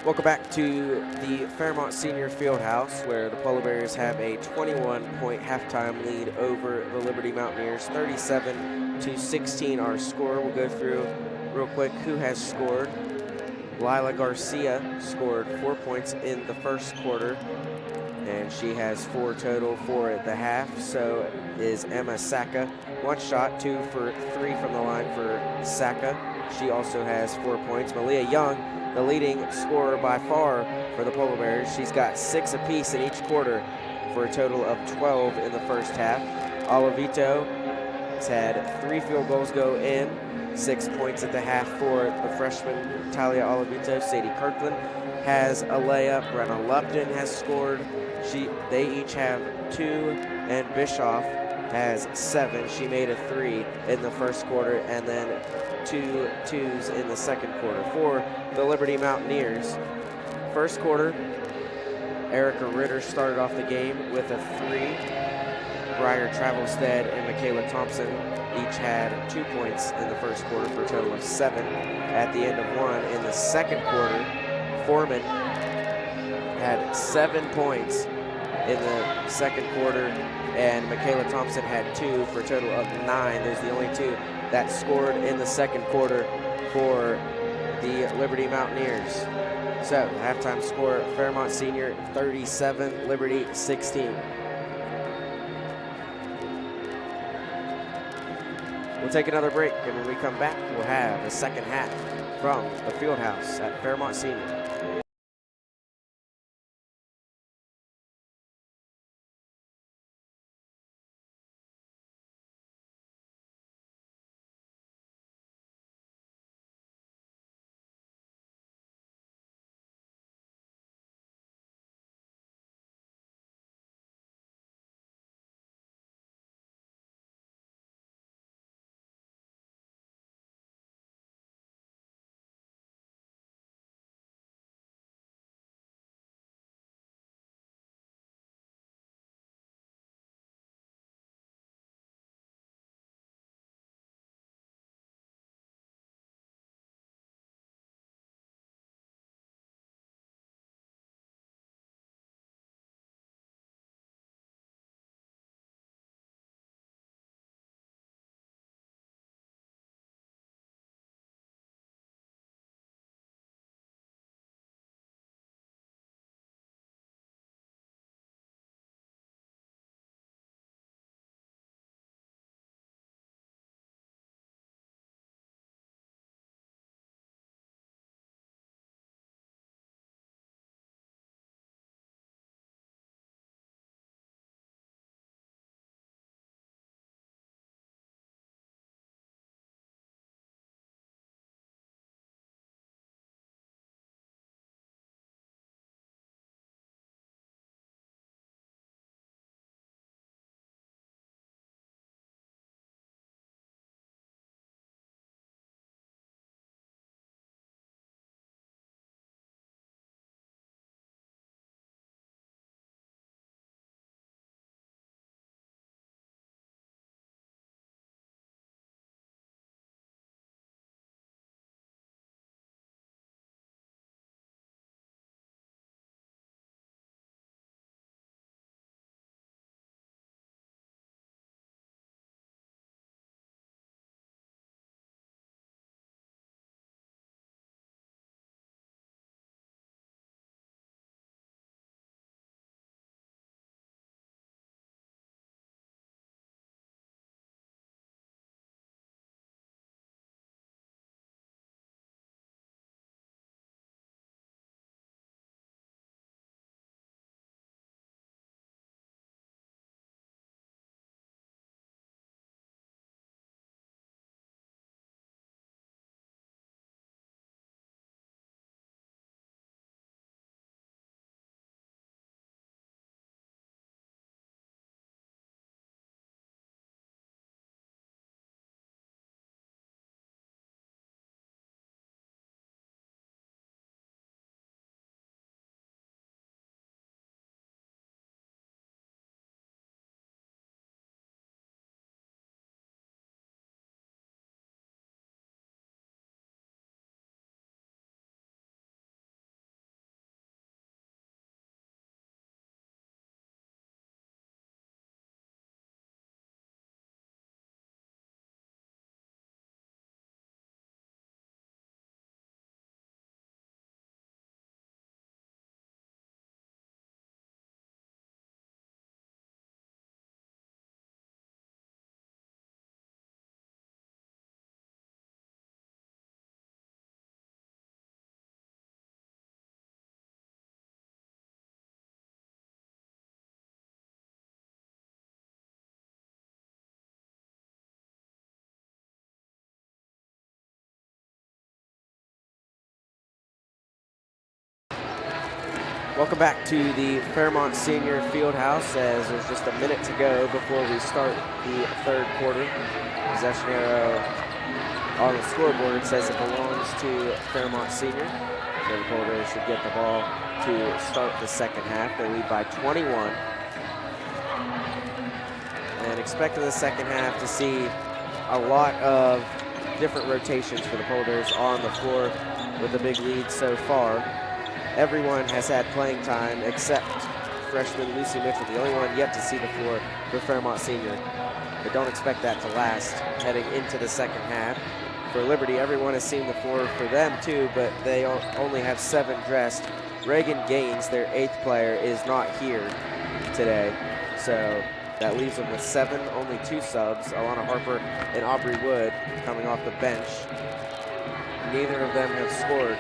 Welcome back to the Fairmont Senior Fieldhouse, where the Polar Bears have a 21-point halftime lead over the Liberty Mountaineers. 37-16 our score. We'll go through real quick who has scored. Lila Garcia scored 4 points in the first quarter, and she has 4 total for the half. So is Emma Saka. 1 shot, 2 for 3 from the line for Saka. She also has 4 points. Malia Young, the leading scorer by far for the Polar Bears. She's got 6 apiece in each quarter for a total of 12 in the first half. Olivito has had 3 field goals go in, 6 points at the half for the freshman Talia Olivito. Sadie Kirkland has a layup. Brenna Lupton has scored. They each have 2, and Bischoff has 7. She made a 3 in the first quarter, and then 2 twos in the second quarter for the Liberty Mountaineers. First quarter, Erica Ritter started off the game with a 3. Briar Travelstead and Michaela Thompson each had 2 points in the first quarter for a total of 7 at the end of 1. In the second quarter, Foreman had 7 points in the second quarter, and Michaela Thompson had 2 for a total of 9. There's the only 2 that scored in the second quarter for the Liberty Mountaineers. So, halftime score, Fairmont Senior 37, Liberty 16. We'll take another break, and when we come back, we'll have the second half from the Fieldhouse at Fairmont Senior. Welcome back to the Fairmont Senior Fieldhouse as there's just a minute to go before we start the third quarter. Possession arrow on the scoreboard says it belongs to Fairmont Senior. So the Polar Bears should get the ball to start the second half. They lead by 21. And expect in the second half to see a lot of different rotations for the Polar Bears on the floor with a big lead so far. Everyone has had playing time except freshman Lucy Mitchell, the only one yet to see the floor for Fairmont Senior. But don't expect that to last heading into the second half. For Liberty, everyone has seen the floor for them too, but they only have 7 dressed. Reagan Gaines, their 8th player, is not here today. So that leaves them with 7, only 2 subs. Alana Harper and Aubrey Wood coming off the bench. Neither of them have scored.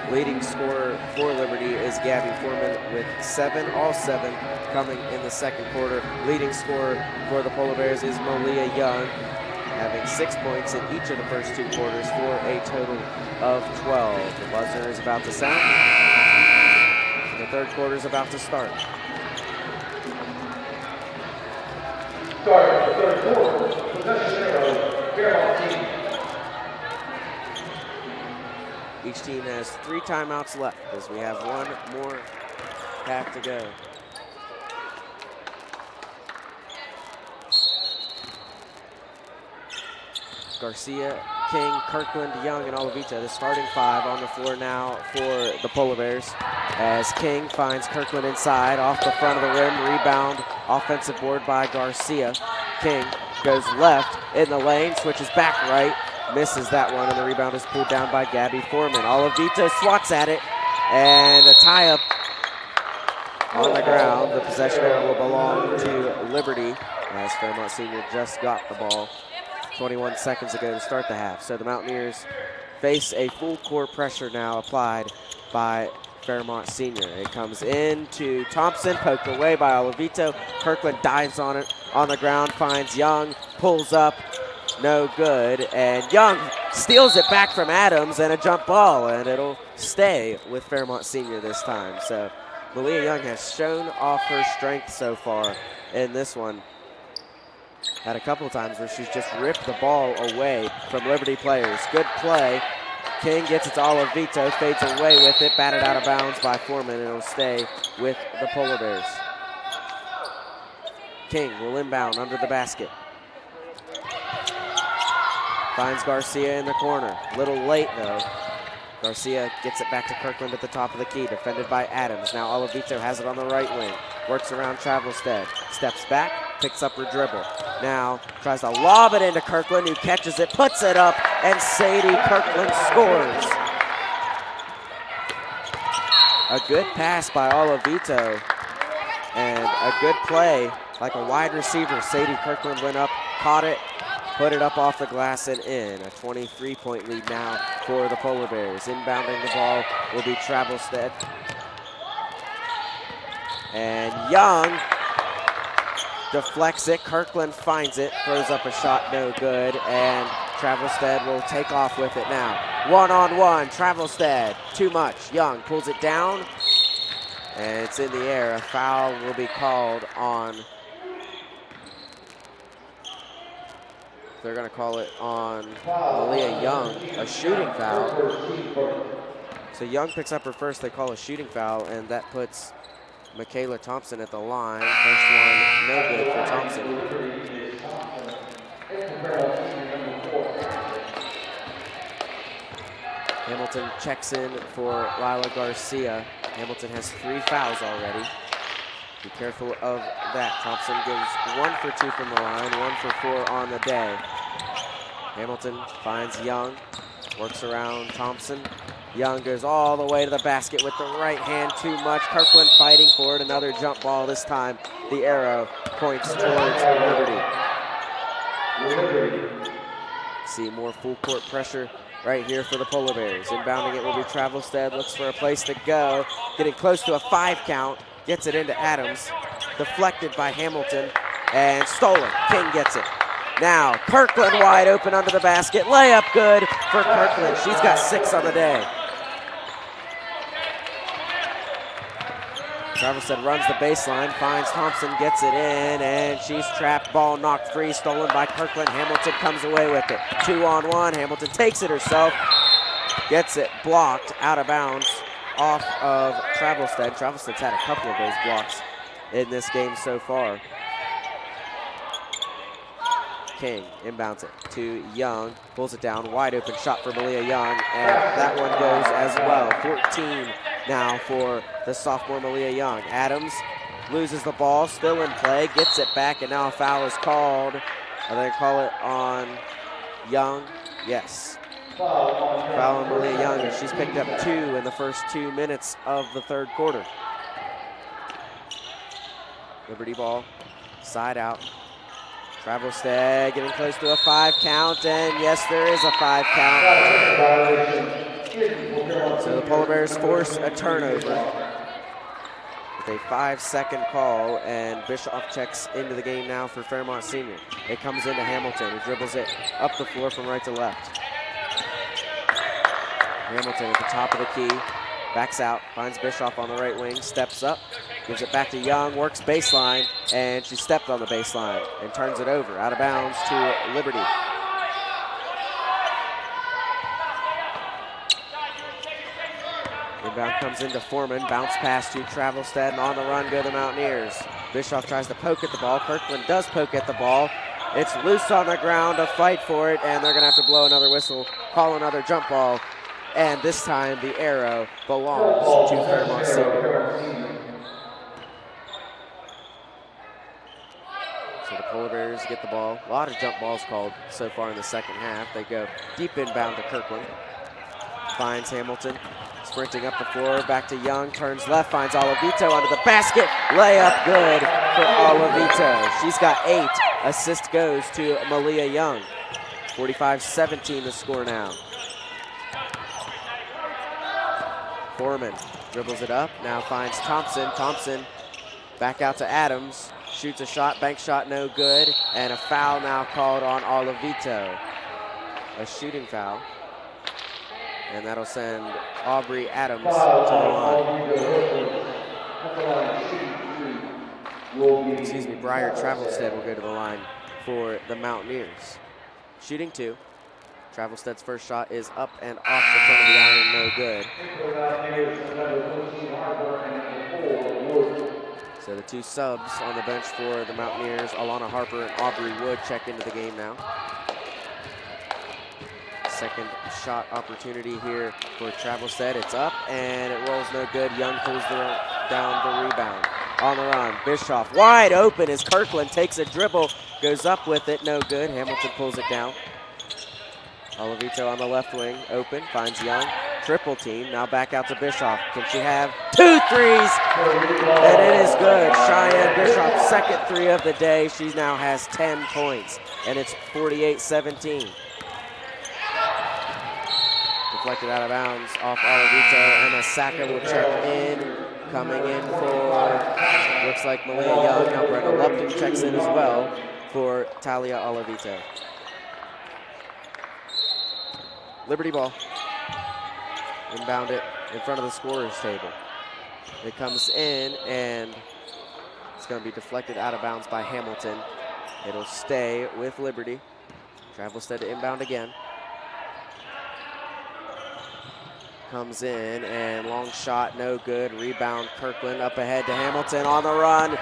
Leading scorer for Liberty is Gabby Foreman with 7, all 7 coming in the second quarter. Leading scorer for the Polar Bears is Malia Young, having 6 points in each of the first 2 quarters for a total of 12. The buzzer is about to sound. The third quarter is about to start. Start the third quarter. Possession arrow, Fairmont team. Each team has 3 timeouts left as we have 1 more half to go. Garcia, King, Kirkland, Young, and Olavita, the starting 5 on the floor now for the Polar Bears. As King finds Kirkland inside, off the front of the rim, rebound, offensive board by Garcia. King goes left in the lane, switches back right, misses that one, and the rebound is pulled down by Gabby Foreman. Olavita swats at it, and a tie-up on the ground. The possession arrow will belong to Liberty as Fairmont Senior just got the ball 21 seconds ago to start the half. So the Mountaineers face a full court pressure now applied by Fairmont Senior. It comes into Thompson, poked away by Olavito. Kirkland dives on it on the ground, finds Young, pulls up, no good. And Young steals it back from Adams and a jump ball, and it'll stay with Fairmont Senior this time. So Malia Young has shown off her strength so far in this one. Had a couple of times where she's just ripped the ball away from Liberty players. Good play. King gets it to Olavito, fades away with it, batted out of bounds by Foreman, and it'll stay with the Polar Bears. King will inbound under the basket. Finds Garcia in the corner. Little late though. Garcia gets it back to Kirkland at the top of the key, defended by Adams. Now Olavito has it on the right wing. Works around Travelstead. Steps back, picks up her dribble. Now tries to lob it into Kirkland, who catches it, puts it up, and Sadie Kirkland scores. A good pass by Olavito, and a good play like a wide receiver. Sadie Kirkland went up, caught it, put it up off the glass and in. A 23-point lead now for the Polar Bears. Inbounding the ball will be Travelstead. And Young deflects it. Kirkland finds it, throws up a shot, no good. And Travelstead will take off with it now. One-on-one, Travelstead, too much. Young pulls it down, and it's in the air. A foul will be called on. They're going to call it on Malia Young, a shooting foul. So Young picks up her first, they call a shooting foul, and that puts Michaela Thompson at the line. First one, no good for Thompson. Hamilton checks in for Lila Garcia. Hamilton has 3 fouls already. Be careful of that. Thompson goes 1 for 2 from the line, 1 for 4 on the day. Hamilton finds Young, works around Thompson. Young goes all the way to the basket with the right hand, too much. Kirkland fighting for it, another jump ball. This time the arrow points towards Liberty. See more full court pressure right here for the Polar Bears. Inbounding it will be Travelstead, looks for a place to go. Getting close to a 5 count. Gets it into Adams, deflected by Hamilton, and stolen. King gets it. Now, Kirkland wide open under the basket. Layup good for Kirkland. She's got 6 on the day. Travelstead runs the baseline, finds Thompson, gets it in, and she's trapped. Ball knocked free, stolen by Kirkland. Hamilton comes away with it. 2-on-1, Hamilton takes it herself, gets it blocked out of bounds off of Travelstead. Travelstead's had a couple of those blocks in this game so far. King inbounds it to Young, pulls it down, wide open shot for Malia Young, and that one goes as well. 14 now for the sophomore Malia Young. Adams loses the ball, still in play, gets it back, and now a foul is called. Are they call it on Young? Yes. Foul on Malia Young, and she's picked up 2 in the first 2 minutes of the third quarter. Liberty ball, side out. Travelstead getting close to a 5 count, and yes, there is a 5 count. So the Polar Bears force a turnover with a 5-second call, and Bischoff checks into the game now for Fairmont Senior. It comes into Hamilton, who dribbles it up the floor from right to left. Hamilton at the top of the key, backs out, finds Bischoff on the right wing, steps up, gives it back to Young, works baseline, and she stepped on the baseline and turns it over, out of bounds to Liberty. Inbound comes into Foreman, bounce pass to Travelstead, and on the run go the Mountaineers. Bischoff tries to poke at the ball. Kirkland does poke at the ball. It's loose on the ground, a fight for it, and they're gonna have to blow another whistle, call another jump ball, and this time the arrow belongs to Fairmont Senior. So the Polar Bears get the ball. A lot of jump balls called so far in the second half. They go deep inbound to Kirkland. Finds Hamilton, sprinting up the floor, back to Young, turns left, finds Olavito under the basket. Layup good for Olavito. She's got 8. Assist goes to Malia Young. 45-17 the score now. Foreman dribbles it up, now finds Thompson. Thompson back out to Adams. Shoots a shot, bank shot, no good, and a foul now called on Olavito. A shooting foul, and that'll send Aubrey Adams to the line. Excuse me, Briar Travelstead will go to the line for the Mountaineers. Shooting 2. Travelstead's first shot is up and off the front of the iron, no good. So the 2 subs on the bench for the Mountaineers, Alana Harper and Aubrey Wood, check into the game now. Second shot opportunity here for Travelstead. It's up and it rolls no good. Young pulls down the rebound. On the run, Bischoff wide open as Kirkland takes a dribble, goes up with it, no good. Hamilton pulls it down. Olavito on the left wing, open, finds Young. Triple team, now back out to Bischoff. Can she have 2 threes? And it is good. Cheyenne Bischoff's second 3 of the day. She now has 10 points, and it's 48-17. Deflected out of bounds off Olavito, and Asaka will check in. Coming in for, looks like Malia Young. Now Brenda Lupton checks in as well for Talia Olavito. Liberty ball. Inbound it in front of the scorer's table. It comes in, and it's going to be deflected out of bounds by Hamilton. It'll stay with Liberty. Travelstead to inbound again. Comes in, and long shot, no good. Rebound, Kirkland up ahead to Hamilton on the run.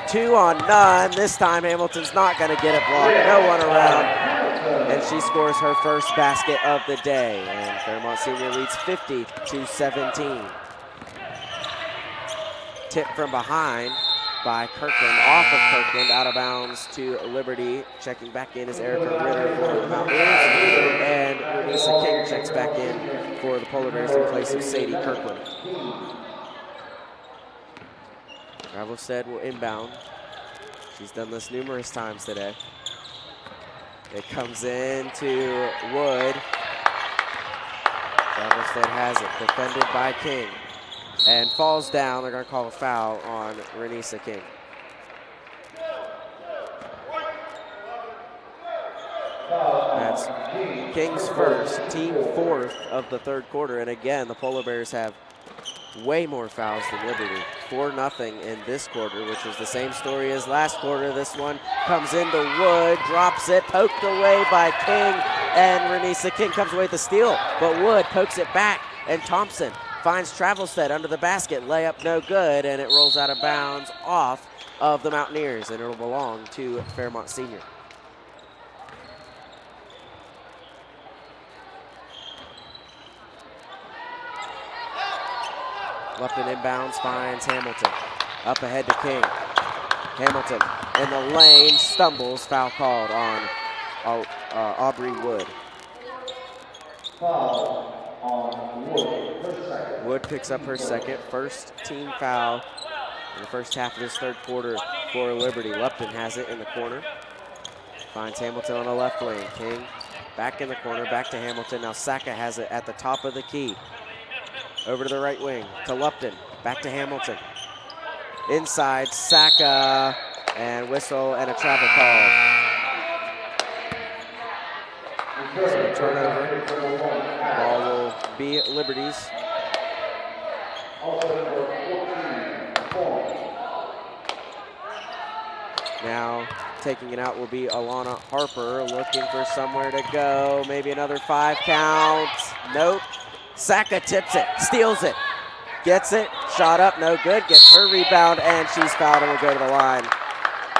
2 on none. This time Hamilton's not going to get it blocked. No one around. And she scores her first basket of the day. And Fairmont Senior leads 50-17. Tip from behind by Kirkland, off of Kirkland, out of bounds to Liberty. Checking back in is Erica Ritter for the Mountaineers. And Renisa King checks back in for the Polar Bears in place of Sadie Kirkland. Travelstead will inbound. She's done this numerous times today. It comes in to Wood. Travelstead has it, defended by King. And falls down. They're going to call a foul on Renisa King. That's King's first, team 4th of the third quarter. And again, the Polar Bears have way more fouls than Liberty. 4-0 in this quarter, which was the same story as last quarter. This one comes into Wood, drops it, poked away by King, and Renisa King comes away with the steal, but Wood pokes it back, and Thompson finds Travelstead under the basket. Layup no good, and it rolls out of bounds off of the Mountaineers, and it'll belong to Fairmont Senior. Lupton inbounds, finds Hamilton. Up ahead to King. Hamilton in the lane, stumbles, foul called on Aubrey Wood. Foul on Wood, her second. Wood picks up her second, first team foul in the first half of this third quarter for Liberty. Lupton has it in the corner. Finds Hamilton on the left lane. King back in the corner, back to Hamilton. Now Saka has it at the top of the key. Over to the right wing, to Lupton, back to Hamilton. Inside, Saka, and whistle and a travel call. So a turnover. Ball will be Liberty's. Now taking it out will be Alana Harper, looking for somewhere to go. Maybe another 5 count. Nope. Saka tips it, steals it, gets it, shot up, no good, gets her rebound, and she's fouled and will go to the line.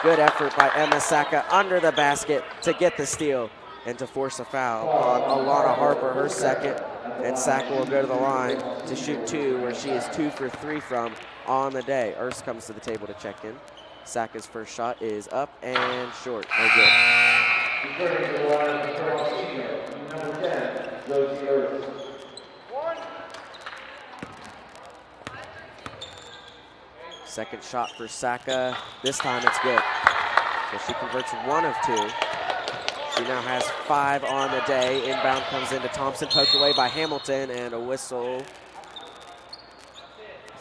Good effort by Emma Saka under the basket to get the steal and to force a foul on Alana Harper, her second, and Saka will go to the line to shoot 2, where she is 2 for 3 from on the day. Urs comes to the table to check in. Saka's first shot is up and short, no good. Returning to the line, number 10, Josie Urs. Second shot for Saka. This time it's good. So she converts 1 of 2. She now has 5 on the day. Inbound comes into Thompson, poked away by Hamilton, and a whistle.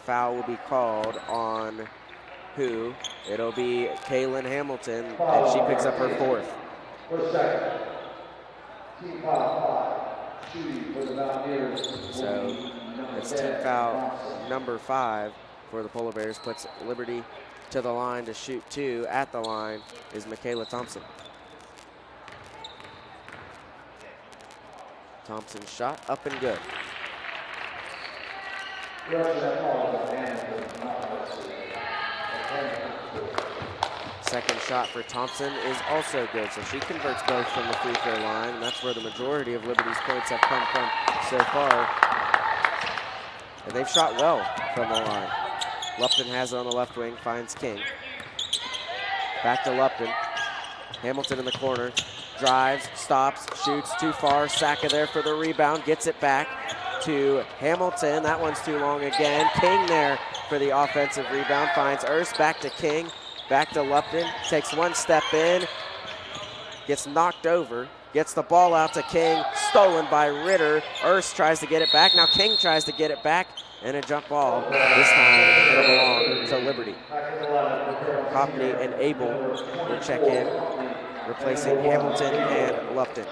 Foul will be called on who? It'll be Kaylin Hamilton, and she picks up her 4th. For second. Team foul 5. Shooting for the Mountaineers. So it's team foul number 5 for the Polar Bears, puts Liberty to the line to shoot 2. At the line is Michaela Thompson. Thompson's shot up and good. Second shot for Thompson is also good, so she converts both from the free throw line, and that's where the majority of Liberty's points have come from so far. And they've shot well from the line. Lupton has it on the left wing, finds King. Back to Lupton. Hamilton in the corner, drives, stops, shoots too far. Saka there for the rebound, gets it back to Hamilton. That one's too long again. King there for the offensive rebound, finds Urs, back to King, back to Lupton, takes 1 step in, gets knocked over, gets the ball out to King, stolen by Ritter. Urs tries to get it back, now King tries to get it back, and a jump ball. This time it'll belong to Liberty. Cockney and Abel will check in, replacing Hamilton and Lupton.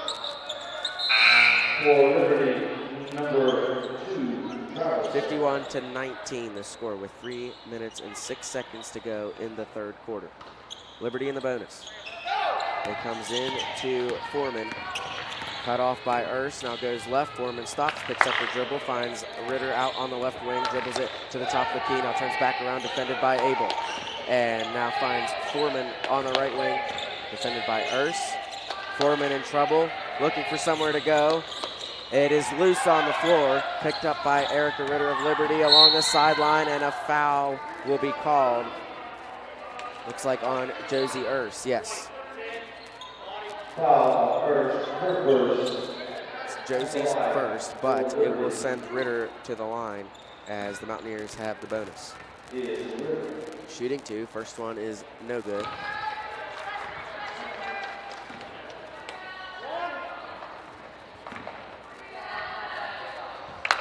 For Liberty, number 2, 51-19 the score with 3 minutes and 6 seconds to go in the third quarter. Liberty in the bonus. It comes in to Foreman. Cut off by Urs, now goes left. Foreman stops, picks up the dribble, finds Ritter out on the left wing, dribbles it to the top of the key, now turns back around, defended by Abel. And now finds Foreman on the right wing, defended by Urs. Foreman in trouble, looking for somewhere to go. It is loose on the floor, picked up by Erica Ritter of Liberty along the sideline, and a foul will be called. Looks like on Josie Urs, yes. Foul, her first. It's Josie's first, but it will send Ritter to the line as the Mountaineers have the bonus. Shooting 2, first one is no good.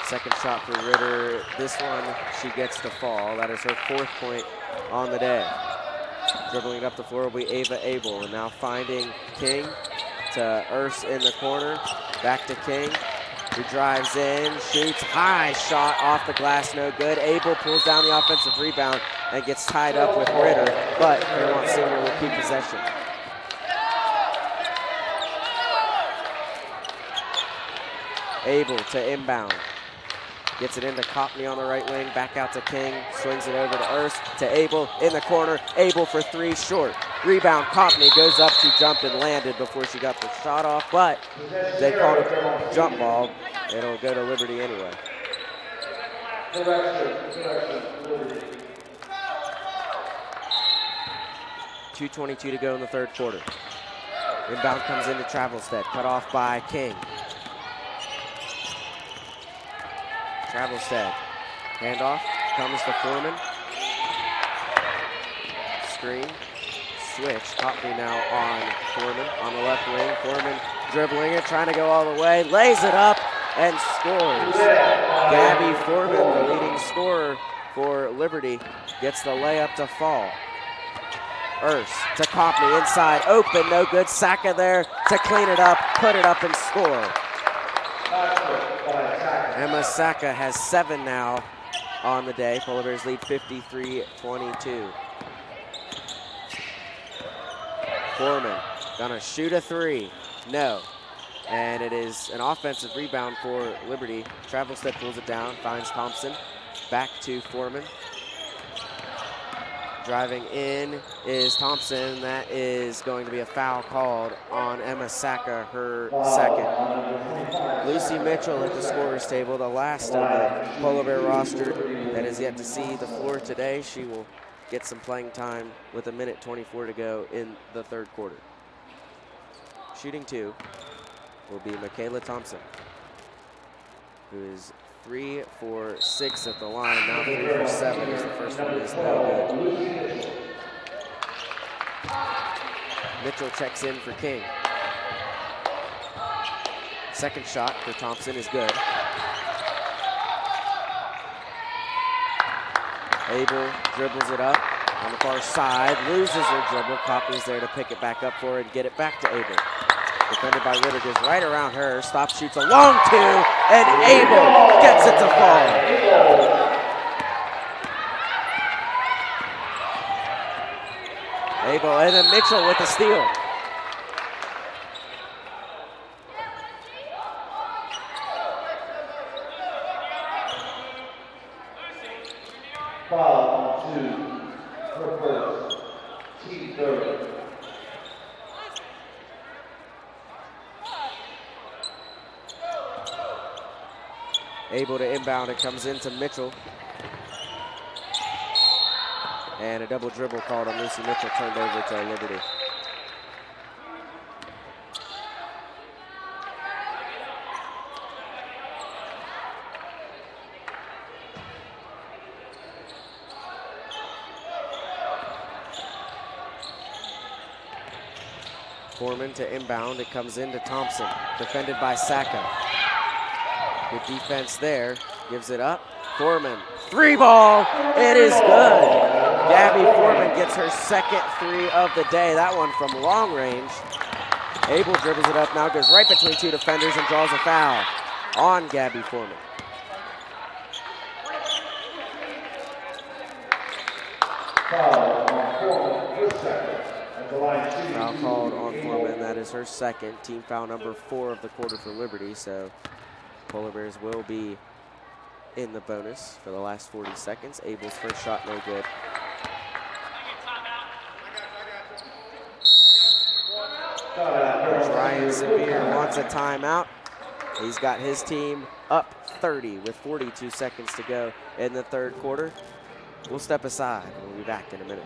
Second shot for Ritter. This one, she gets to fall. That is her 4th point on the day. Dribbling it up the floor will be Ava Abel, and now finding King to Urs in the corner. Back to King. He drives in, shoots, high shot off the glass, no good. Abel pulls down the offensive rebound and gets tied up with Ritter, but Fairmont Senior will keep possession. Abel to inbound. Gets it into Copley on the right wing, back out to King, swings it over to Erst, to Abel, in the corner, Abel for three, short. Rebound, Copley goes up, she jumped and landed before she got the shot off, but they called a jump ball. It'll go to Liberty anyway. 2:22 to go in the third quarter. Inbound comes into Travelstead, cut off by King. Travelstead, handoff, comes to Foreman. Screen, switch, Copley now on Foreman on the left wing. Foreman dribbling it, trying to go all the way, lays it up and scores. Gabby Foreman, the leading scorer for Liberty, gets the layup to fall. Erst to Copley, inside, open, no good. Saka there to clean it up, put it up and score. Emma Saka has 7 now on the day. Polar Bears lead 53-22. Foreman gonna shoot a three, no. And it is an offensive rebound for Liberty. Travelstead pulls it down, finds Thompson, back to Foreman. Driving in is Thompson. That is going to be a foul called on Emma Saka, her second. Lucy Mitchell at the scorer's table, the last of the Polar Bear roster that has yet to see the floor today. She will get some playing time with 1:24 to go in the third quarter. Shooting two will be Michaela Thompson, who is 3 for 6 at the line, now 3 for 7 as the first one is no good. Mitchell checks in for King. Second shot for Thompson is good. Abel dribbles it up on the far side, loses her dribble. Copley's there to pick it back up for her and get it back to Abel. Defended by Ritter, goes right around her, stops, shoots a long two, and Abel gets it to fall. Abel, and then Mitchell with the steal. Foul on 2, her first, team third. Able to inbound, it comes into Mitchell. And a double dribble called on Lucy Mitchell, turned over to Liberty. Foreman to inbound, it comes into Thompson, defended by Saka. Good defense there, gives it up. Foreman, three ball, it is good. Gabby Foreman gets her second three of the day, that one from long range. Abel dribbles it up, now goes right between two defenders and draws a foul on Gabby Foreman. Foul called on Foreman, that is her second. Team foul number 4 of the quarter for Liberty, so Polar Bears will be in the bonus for the last 40 seconds. Abel's first shot, no good. Ryan Severe wants a timeout. He's got his team up 30 with 42 seconds to go in the third quarter. We'll step aside. We'll be back in a minute.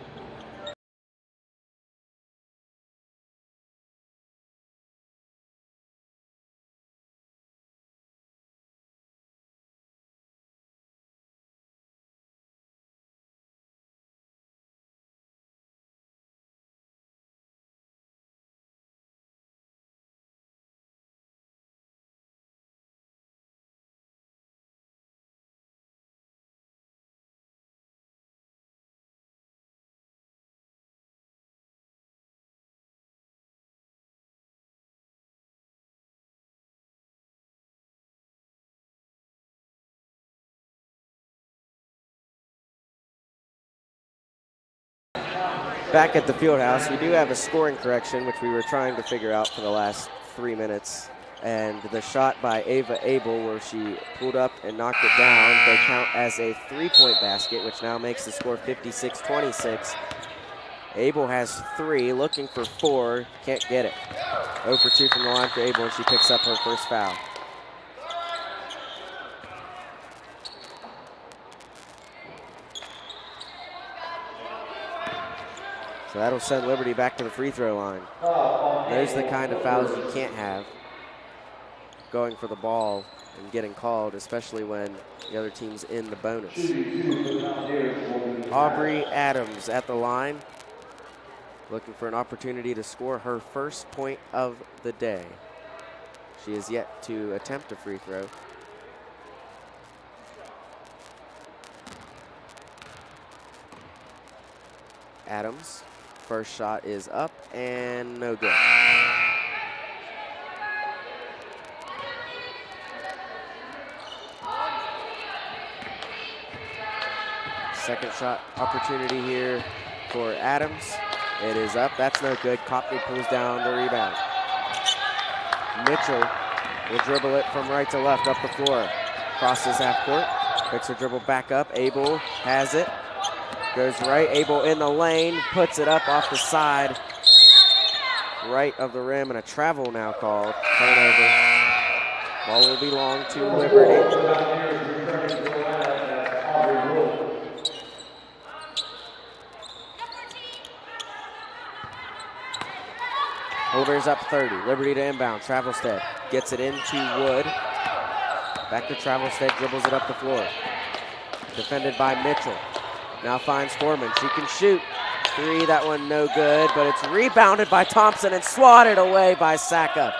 Back at the field house, we do have a scoring correction, which we were trying to figure out for the last 3 minutes. And the shot by Ava Abel, where she pulled up and knocked it down, they count as a 3-point basket, which now makes the score 56-26. Abel has 3, looking for 4, can't get it. 0 for 2 from the line for Abel, and she picks up her first foul. So that'll send Liberty back to the free throw line. Those are the kind of fouls you can't have, going for the ball and getting called, especially when the other team's in the bonus. Aubrey Adams at the line, looking for an opportunity to score her first point of the day. She is yet to attempt a free throw. Adams, first shot is up and no good. Second shot opportunity here for Adams. It is up, that's no good. Copley pulls down the rebound. Mitchell will dribble it from right to left up the floor. Crosses half court, picks her dribble back up. Abel has it, goes right. Abel in the lane, puts it up off the side, right of the rim, and a travel now called. Turnover. Ball will belong to Liberty. Polar up 30, Liberty to inbound. Travelstead gets it into Wood. Back to Travelstead, dribbles it up the floor. Defended by Mitchell. Now finds Foreman, she can shoot. 3, that one no good, but it's rebounded by Thompson and swatted away by Sacka.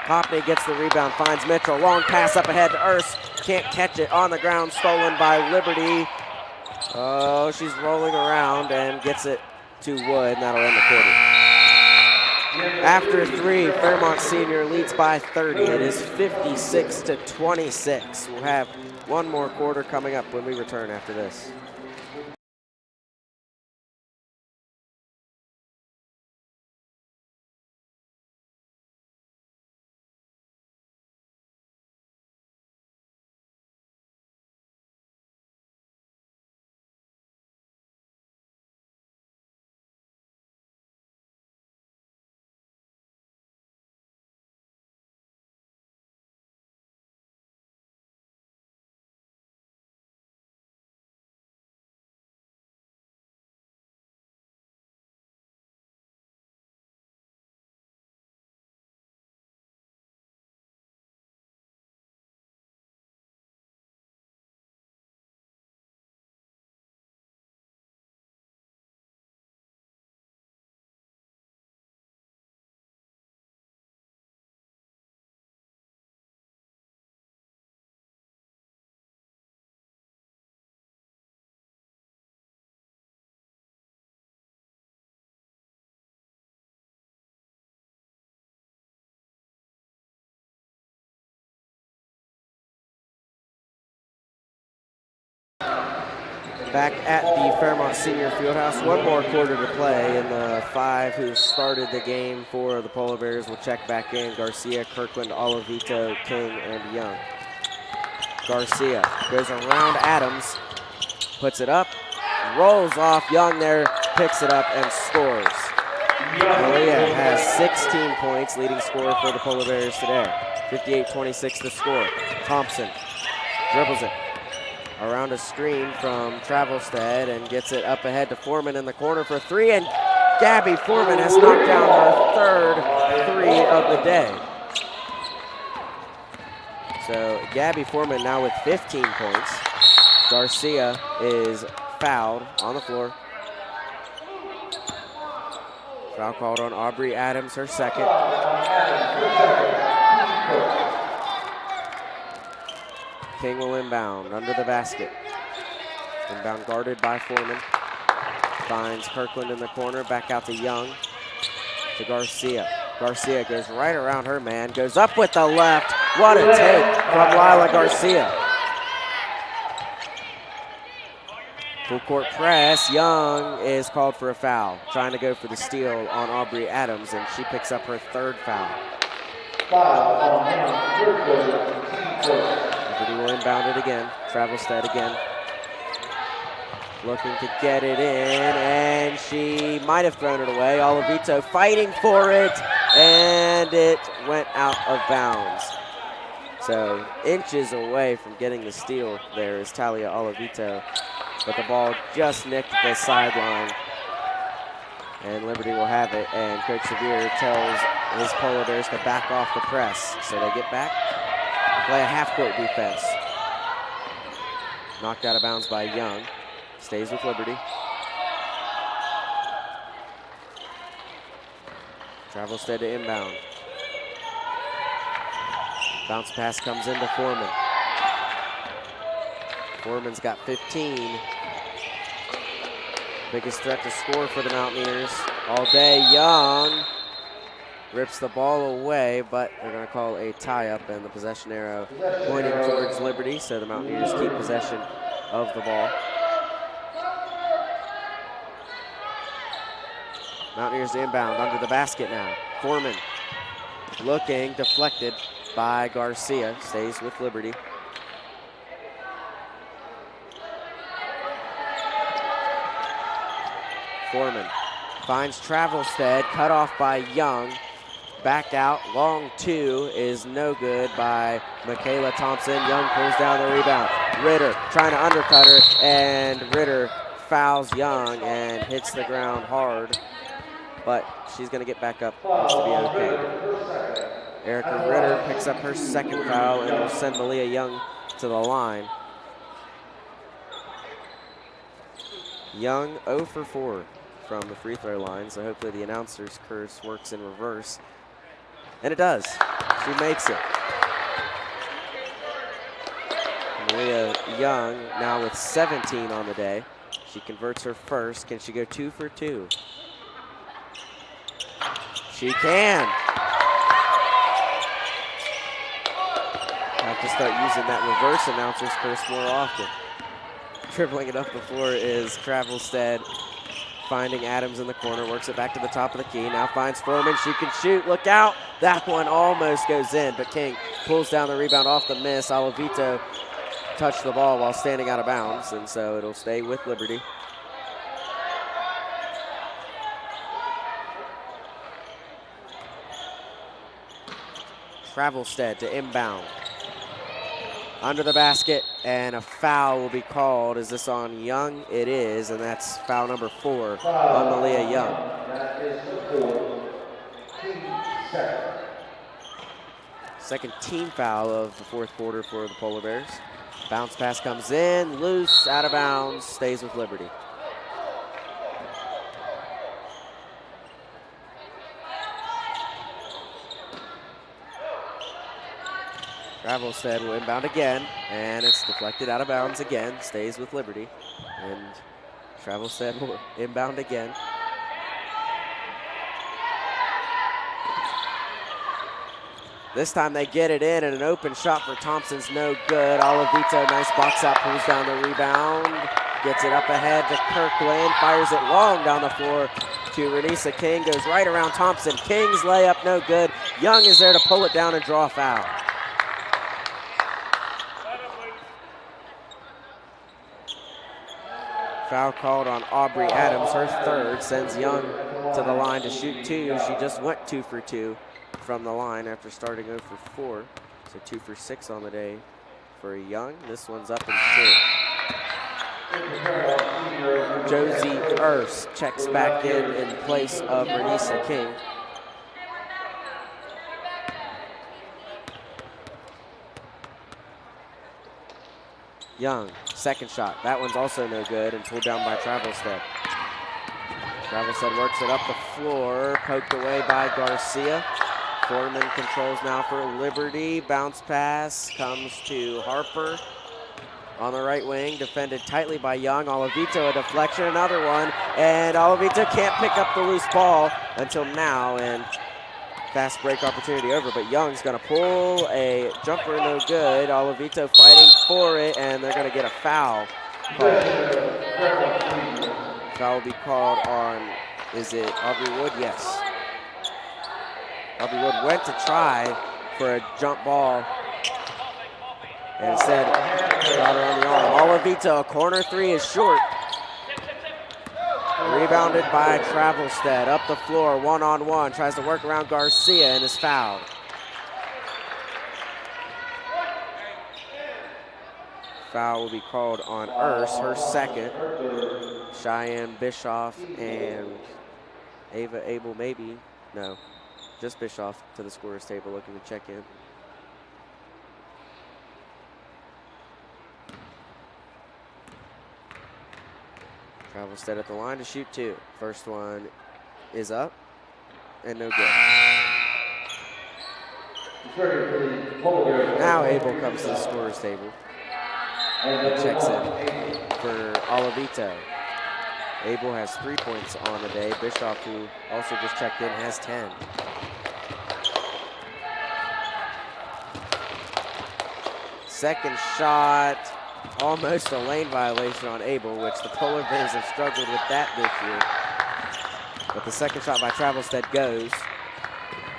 Hoppney gets the rebound, finds Mitchell. Long pass up ahead to Urs, can't catch it. On the ground, stolen by Liberty. Oh, she's rolling around and gets it to Wood, and that'll end the quarter. After 3, Fairmont Senior leads by 30. It is 56-26. We'll have one more quarter coming up when we return after this. Back at the Fairmont Senior Fieldhouse, one more quarter to play, and the 5 who started the game for the Polar Bears will check back in. Garcia, Kirkland, Olavito, King, and Young. Garcia goes around Adams, puts it up, rolls off. Young there, picks it up and scores. Malia has 16 points, leading scorer for the Polar Bears today. 58-26 the score. Thompson dribbles it around a screen from Travelstead and gets it up ahead to Foreman in the corner for 3, and Gabby Foreman has knocked down her third 3 of the day. So Gabby Foreman now with 15 points. Garcia is fouled on the floor. Foul called on Aubrey Adams, her second. King will inbound under the basket. Inbound guarded by Foreman. Finds Kirkland in the corner, back out to Young, to Garcia. Garcia goes right around her man, goes up with the left. What a take from Lila Garcia. Full court press. Young is called for a foul, trying to go for the steal on Aubrey Adams, and she picks up her 3rd foul. Foul on Young, 3rd quarter, team first. Liberty will inbound it again. Travelstead again. Looking to get it in, and she might have thrown it away. Olavito fighting for it, and it went out of bounds. So inches away from getting the steal there is Talia Olavito, but the ball just nicked the sideline, and Liberty will have it, and Coach Sevier tells his Polar Bears to back off the press. So they get back and play a half-court defense. Knocked out of bounds by Young. Stays with Liberty. Travelstead to inbound. Bounce pass comes into Foreman. Foreman's got 15. Biggest threat to score for the Mountaineers all day. Young rips the ball away, but they're going to call a tie-up, and the possession arrow pointing towards Liberty, so the Mountaineers keep possession of the ball. Mountaineers inbound under the basket now. Foreman looking, deflected by Garcia. Stays with Liberty. Foreman finds Travelstead, cut off by Young. Back out, long 2 is no good by Michaela Thompson. Young pulls down the rebound. Ritter trying to undercut her, and Ritter fouls Young and hits the ground hard. But she's going to get back up. Looks to be okay. Erica Ritter picks up her 2nd foul and will send Malia Young to the line. Young 0 for 4 from the free throw line, so hopefully the announcer's curse works in reverse. And it does. She makes it. Malia Young now with 17 on the day. She converts her first. Can she go 2 for 2? She can. Have to start using that reverse announcer's curse more often. Dribbling it up the floor is Travelstead, finding Adams in the corner, works it back to the top of the key, now finds Foreman, she can shoot, look out! That one almost goes in, but King pulls down the rebound off the miss. Olavito touched the ball while standing out of bounds, and so it'll stay with Liberty. Travelstead to inbound. Under the basket, and a foul will be called. Is this on Young? It is, and that's foul number 4 on Malia Young. That is the 4th, team second team foul of the 4th quarter for the Polar Bears. Bounce pass comes in, loose, out of bounds, stays with Liberty. Travelstead will inbound again, and it's deflected out of bounds again, stays with Liberty. And Travelstead will inbound again. This time they get it in, and an open shot for Thompson's no good. Olavito, nice box out, pulls down the rebound, gets it up ahead to Kirkland, fires it long down the floor to Renisa King, goes right around Thompson. King's layup, no good. Young is there to pull it down and draw a foul. Foul called on Aubrey Adams, her 3rd, sends Young to the line to shoot 2. She just went 2 for 2 from the line after starting 0 for 4. So 2 for 6 on the day for Young. This one's up and short. Josie Erse checks back in place of Renisa King. Young, 2nd shot. That one's also no good and pulled down by Travelstead. Travelstead works it up the floor, poked away by Garcia. Foreman controls now for Liberty. Bounce pass comes to Harper on the right wing, defended tightly by Young. Olavito, a deflection, another one, and Olavito can't pick up the loose ball until now, and fast break opportunity over, but Young's gonna pull a jumper, no good. Olavito fighting for it, and they're gonna get a foul called. Foul will be called on, is it Aubrey Wood? Yes. Aubrey Wood went to try for a jump ball and instead got her on the arm. Olavito, a corner three is short. Rebounded by Travelstead, up the floor, one-on-one, tries to work around Garcia and is fouled. Foul will be called on Urs, her second. Cheyenne Bischoff and Ava Abel, maybe. No, just Bischoff to the scorer's table looking to check in. Travelstead at the line to shoot two. First one is up and no good. Now Abel comes to the scorer's table and checks in for Olavito. Abel has 3 points on the day. Bischoff, who also just checked in, has 10. Second shot, almost a lane violation on Abel, which the Polar Bears have struggled with that this year. But the second shot by Travelstead goes.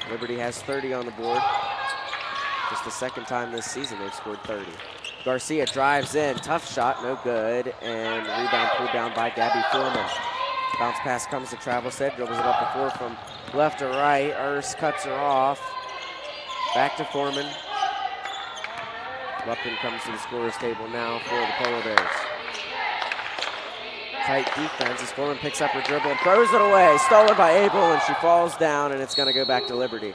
Liberty has 30 on the board. Just the second time this season they've scored 30. Garcia drives in, tough shot, no good, and rebound pulled down by Gabby Foreman. Bounce pass comes to Travelstead, dribbles it up the floor from left to right. Urs cuts her off. Back to Foreman. Lupton comes to the scorer's table now for the Polar Bears. Tight defense as Foreman picks up her dribble and throws it away. Stolen by Abel, and she falls down, and it's going to go back to Liberty.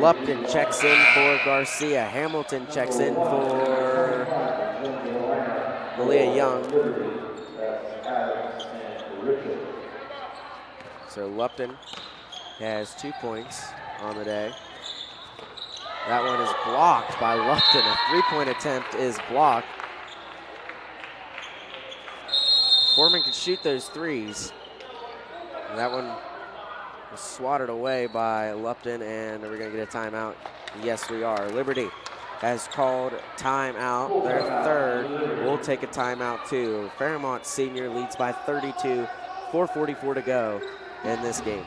Lupton checks in for Garcia. Hamilton checks in for Malia Young. So Lupton has 2 points on the day. That one is blocked by Lupton. A three-point attempt is blocked. Foreman can shoot those threes. And that one was swatted away by Lupton, and are we going to get a timeout? Yes, we are. Liberty has called timeout. Their third. We'll take a timeout too. Fairmont senior leads by 32, 4:44 to go in this game.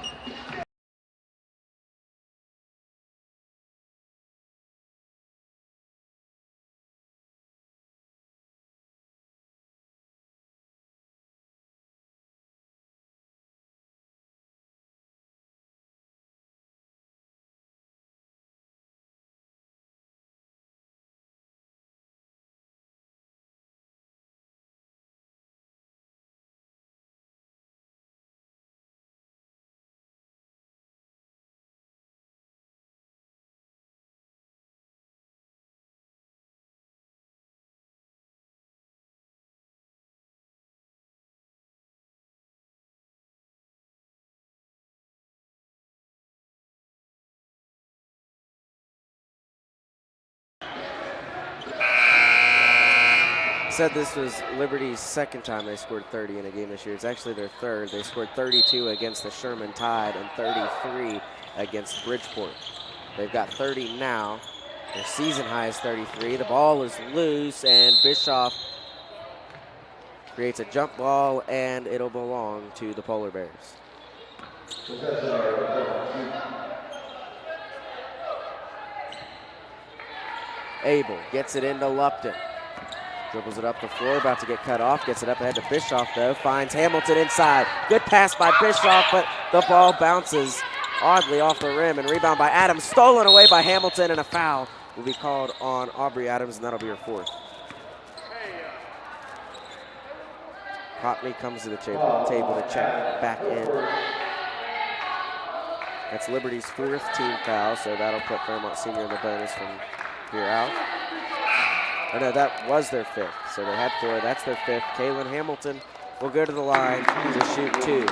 Said this was Liberty's second time they scored 30 in a game this year. It's actually their third. They scored 32 against the Sherman Tide and 33 against Bridgeport. They've got 30 now. Their season high is 33. The ball is loose, and Bischoff creates a jump ball, and it'll belong to the Polar Bears. Abel gets it into Lupton. Dribbles it up the floor, about to get cut off. Gets it up ahead to Bischoff, though. Finds Hamilton inside. Good pass by Bischoff, but the ball bounces oddly off the rim, and rebound by Adams. Stolen away by Hamilton, and a foul will be called on Aubrey Adams, and that'll be her fourth. Hotley comes to the table to check back in. That's Liberty's fourth team foul, so that'll put Fairmont Senior in the bonus from here out. Oh no, that was their fifth. So they had four, that's their fifth. Kaylin Hamilton will go to the line to shoot two.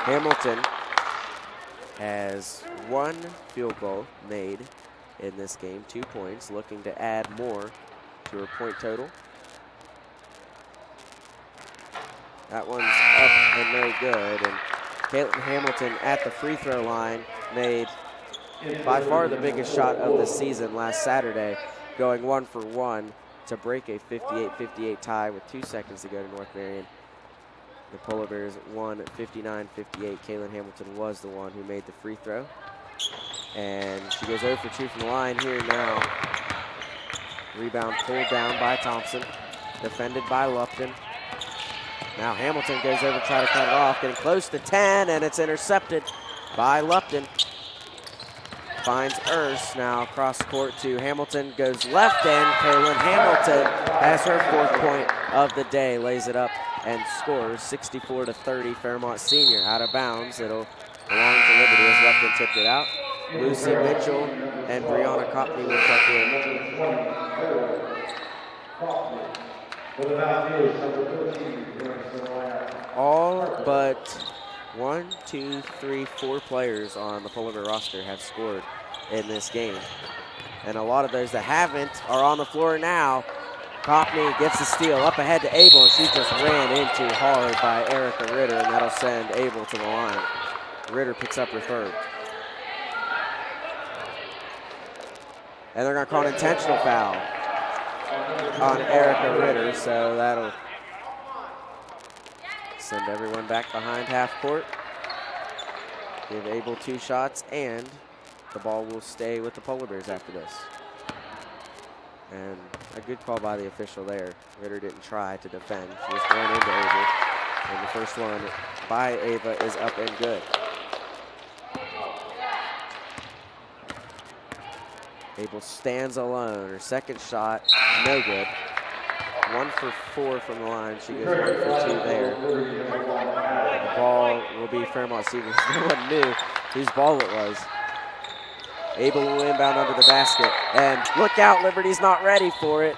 Hamilton has one field goal made in this game, 2 points, looking to add more to her point total. That one's up and no good. And Caitlin Hamilton at the free throw line made by far the biggest shot of the season last Saturday. going 1-for-1 to break a 58-58 tie with 2 seconds to go to North Marion. The Polar Bears won 59-58. Kaylin Hamilton was the one who made the free throw. And she goes 0 for 2 from the line here now. Rebound pulled down by Thompson. Defended by Lupton. Now Hamilton goes over to try to cut it off, getting close to 10, and it's intercepted by Lupton. Finds Urs, now cross court to Hamilton, goes left end. Kaylin Hamilton has her 4th point of the day, lays it up and scores 64-30. Fairmont Senior out of bounds. It'll belong to Liberty as Lupton tipped it out. Lucy Mitchell and Brianna Copley will check in. All but 1, 2, 3, 4 players on the Polar Bear roster have scored in this game. And a lot of those that haven't are on the floor now. Copley gets the steal up ahead to Abel, and she just ran into hard by Erica Ritter, and that'll send Abel to the line. Ritter picks up her 3rd. And they're going to call an intentional foul on Erica Ritter, so that'll send everyone back behind half court. Give Abel 2 shots, and the ball will stay with the Polar Bears after this. And a good call by the official there. Ritter didn't try to defend. She just ran into Ava. And the first one by Ava is up and good. Abel stands alone. Her 2nd shot, no good. 1 for 4 from the line. She goes 1 for 2 there. The ball will be Fairmont Senior. No one knew whose ball it was. Abel will inbound under the basket. And look out, Liberty's not ready for it.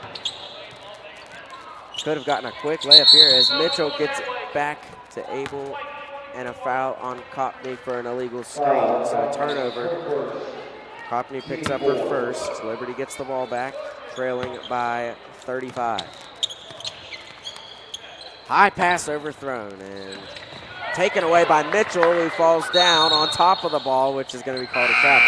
Could have gotten a quick layup here as Mitchell gets it back to Abel, and a foul on Copley for an illegal screen. So a turnover. Copley picks up her 1st. Liberty gets the ball back, trailing by 35. High pass overthrown and taken away by Mitchell, who falls down on top of the ball, which is going to be called a travel.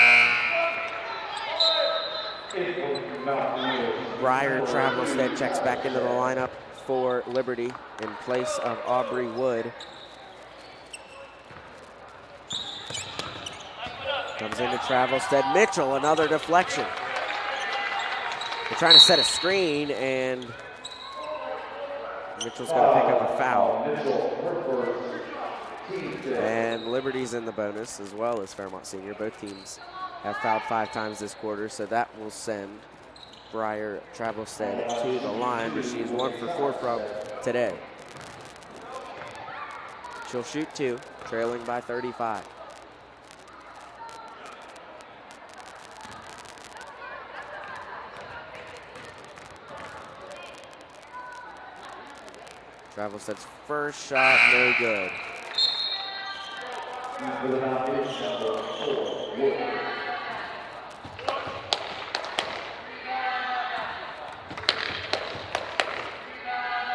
Briar Travelstead checks back into the lineup for Liberty in place of Aubrey Wood. Comes into Travelstead. Mitchell, another deflection. They're trying to set a screen, and Mitchell's going to pick up a foul. And Liberty's in the bonus as well as Fairmont Senior. Both teams have fouled 5 times this quarter, so that will send Briar Travelstead to the line, where she's 1 for 4 from today. She'll shoot 2, trailing by 35. Travelstead's first shot, no good.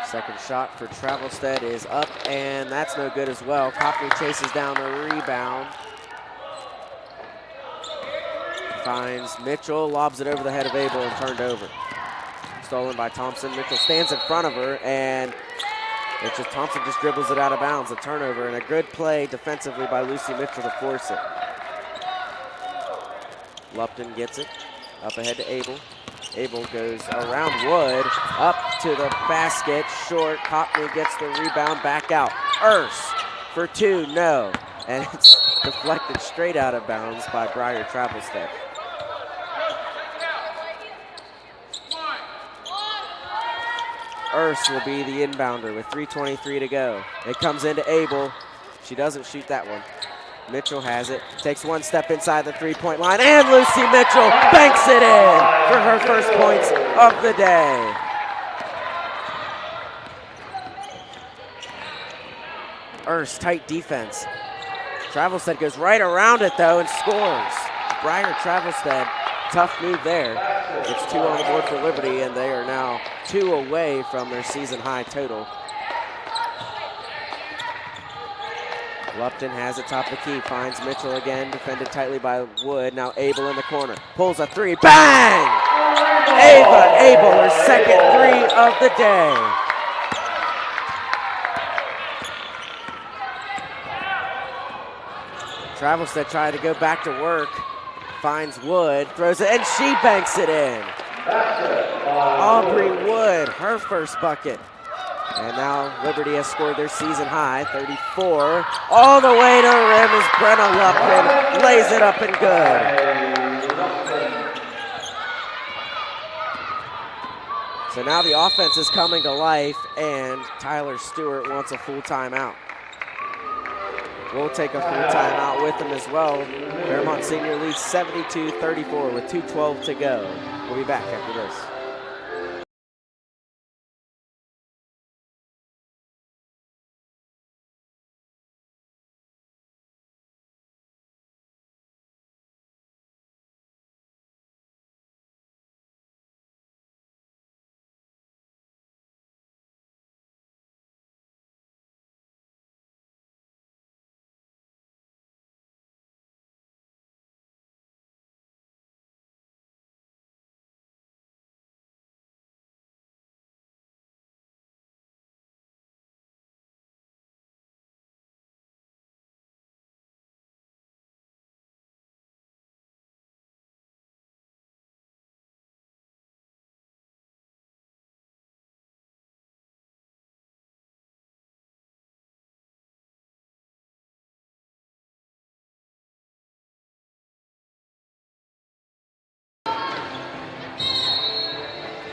Second shot for Travelstead is up, and that's no good as well. Copley chases down the rebound. Finds Mitchell, lobs it over the head of Abel and turned over. Stolen by Thompson. Mitchell stands in front of her, and Thompson just dribbles it out of bounds. A turnover, and a good play defensively by Lucy Mitchell to force it. Lupton gets it, up ahead to Abel. Abel goes around Wood, up to the basket, short. Copley gets the rebound, back out. Urs for 2, no. And it's deflected straight out of bounds by Briar Travelstead. Urs will be the inbounder with 3:23 to go. It comes into Abel. She doesn't shoot that one. Mitchell has it, takes 1 step inside the 3-point line, and Lucy Mitchell banks it in for her first points of the day. Urs, tight defense. Travelstead goes right around it though and scores. Briar Travelstead, tough move there. It's 2 on the board for Liberty, and they are now 2 away from their season high total. Lupton has it top of the key, finds Mitchell again, defended tightly by Wood. Now Abel in the corner, pulls a 3, bang! Ava Abel, her second three of the day. Travelstead trying to go back to work, finds Wood, throws it, and she banks it in. Aubrey Wood, her first bucket. And now Liberty has scored their season high, 34. All the way to the rim as Brenna Lupton lays it up and good. So now the offense is coming to life, and Tyler Stewart wants a full timeout. We'll take a full timeout with him as well. Fairmont Senior leads 72-34 with 2:12 to go. We'll be back after this.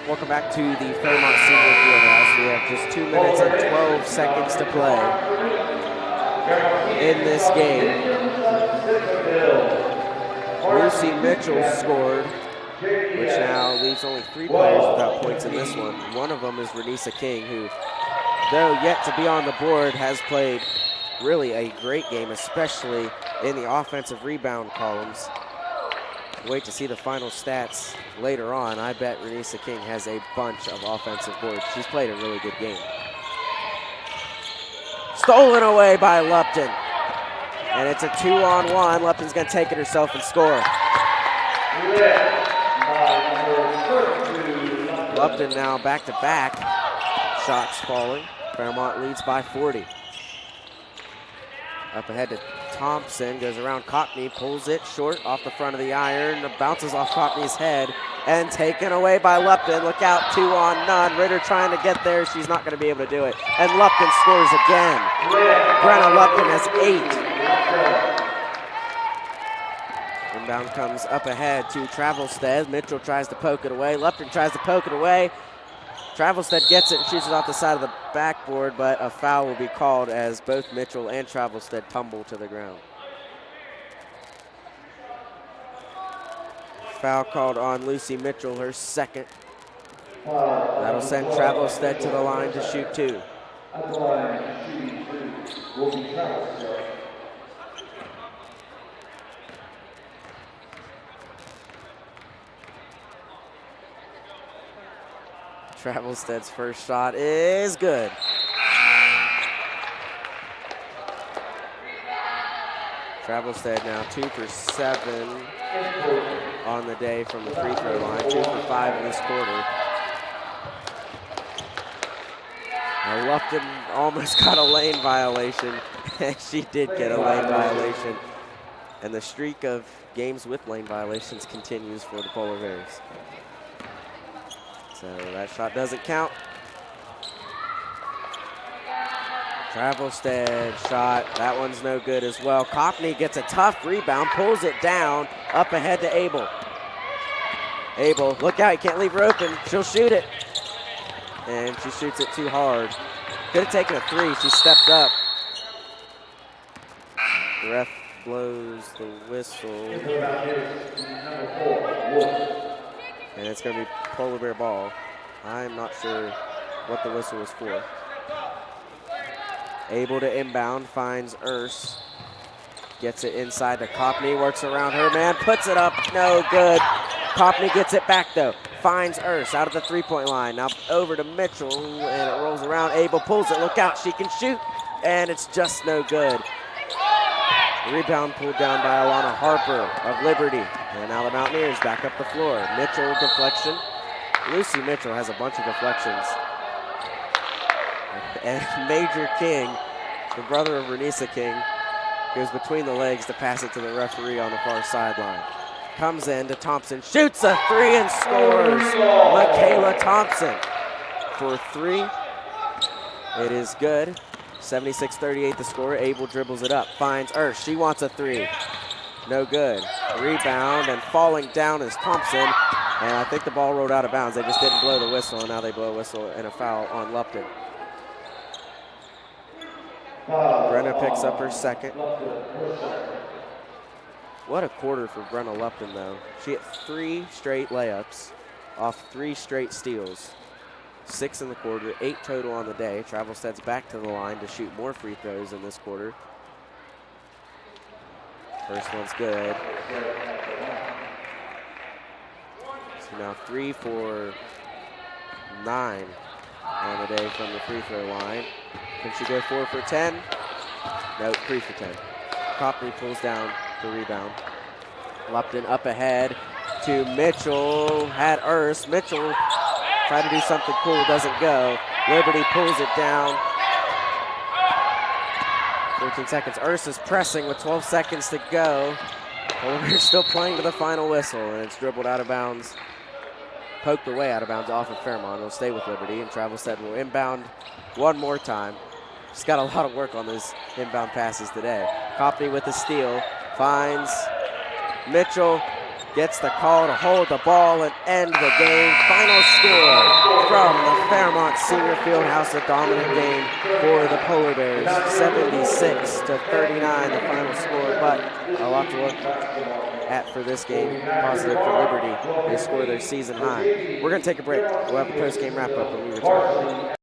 Welcome back to the Fairmont Senior Fieldhouse. We have just 2 minutes and 12 seconds to play in this game. Lucy Mitchell scored, which now leaves only 3 players without points in this one. One of them is Renisa King, who, though yet to be on the board, has played really a great game, especially in the offensive rebound columns. Wait to see the final stats later on. I bet Renisa King has a bunch of offensive boards. She's played a really good game. Stolen away by Lupton. And it's a 2-on-1. Lupton's going to take it herself and score. Lupton now back-to-back. Shots falling. Fairmont leads by 40. Up ahead to Thompson, goes around Cockney, pulls it short off the front of the iron, bounces off Cockney's head, and taken away by Lupton. Look out, 2-on-none. Ritter trying to get there. She's not going to be able to do it. And Lupton scores again. Brenna Lupton has 8. Inbound comes up ahead to Travelstead. Mitchell tries to poke it away. Lupton tries to poke it away. Travelstead gets it and shoots it off the side of the backboard, but a foul will be called as both Mitchell and Travelstead tumble to the ground. Foul called on Lucy Mitchell, her second. That'll send Travelstead to the line to shoot 2. Travelstead's first shot is good. Travelstead now 2 for 7 on the day from the free throw line, 2 for 5 in this quarter. Now Lupton almost got a lane violation, and she did get a lane violation. And the streak of games with lane violations continues for the Polar Bears. So that shot doesn't count. Travelstead shot, that one's no good as well. Cockney gets a tough rebound, pulls it down, up ahead to Abel. Abel, look out, you can't leave her open. She'll shoot it. And she shoots it too hard. Could have taken a 3, she stepped up. The ref blows the whistle. And it's going to be Polar Bear ball. I'm not sure what the whistle was for. Able to inbound, finds Urs. Gets it inside to Cockney, works around her man, puts it up, no good. Cockney gets it back though, finds Urs out of the 3-point line. Now over to Mitchell, and it rolls around. Abel pulls it, look out, she can shoot, and it's just no good. Rebound pulled down by Alana Harper of Liberty. And now the Mountaineers back up the floor. Mitchell deflection, Lucy Mitchell has a bunch of deflections. And Major King, the brother of Renisa King, goes between the legs to pass it to the referee on the far sideline. Comes in to Thompson, shoots a three and scores. Michaela Thompson for three. It is good. 76-38 the score. Abel dribbles it up, finds Ersh. She wants a three. No good. Rebound, and falling down is Thompson. And I think the ball rolled out of bounds. They just didn't blow the whistle, and now they blow a whistle and a foul on Lupton. Brenna picks up her second. What a quarter for Brenna Lupton, though. She hit 3 straight layups off 3 straight steals. 6 in the quarter, 8 total on the day. Travelstead's back to the line to shoot more free throws in this quarter. First one's good. So now 3 for 9 on the day from the free throw line. Can she go 4 for 10? No, 3 for 10. Copley pulls down the rebound. Lupton up ahead to Mitchell. Had Erst. Mitchell tried to do something cool, doesn't go. Liberty pulls it down. 14 seconds. Erst is pressing with 12 seconds to go. We're still playing to the final whistle, and it's dribbled out of bounds. Poked away out of bounds off of Fairmont. It'll stay with Liberty, and Travelstead will inbound one more time. She's got a lot of work on those inbound passes today. Copley with the steal, finds Mitchell, gets the call to hold the ball and end the game. Final score from the Fairmont Senior Fieldhouse, a dominant game for the Polar Bears. 76-39, the final score, but a lot to look at for this game. Positive for Liberty. They score their season high. We're going to take a break. We'll have a post-game wrap-up when we return.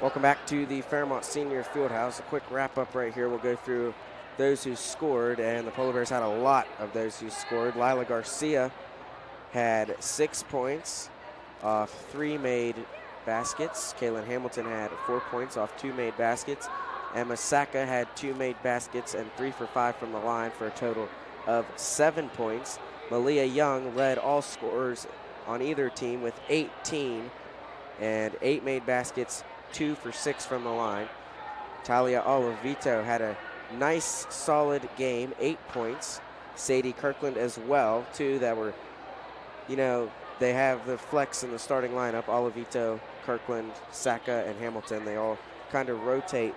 Welcome back to the Fairmont Senior Fieldhouse. A quick wrap-up right here. We'll go through those who scored, and the Polar Bears had a lot of those who scored. Lila Garcia had 6 points off 3 made baskets. Kaylin Hamilton had 4 points off 2 made baskets. Emma Saka had 2 made baskets and 3 for 5 from the line for a total of 7 points. Malia Young led all scorers on either team with 18 and 8 made baskets, 2 for 6 from the line. Talia Olavito had a nice, solid game, 8 points. Sadie Kirkland as well, two that were, they have the flex in the starting lineup. Olivito, Kirkland, Saka, and Hamilton. They all kind of rotate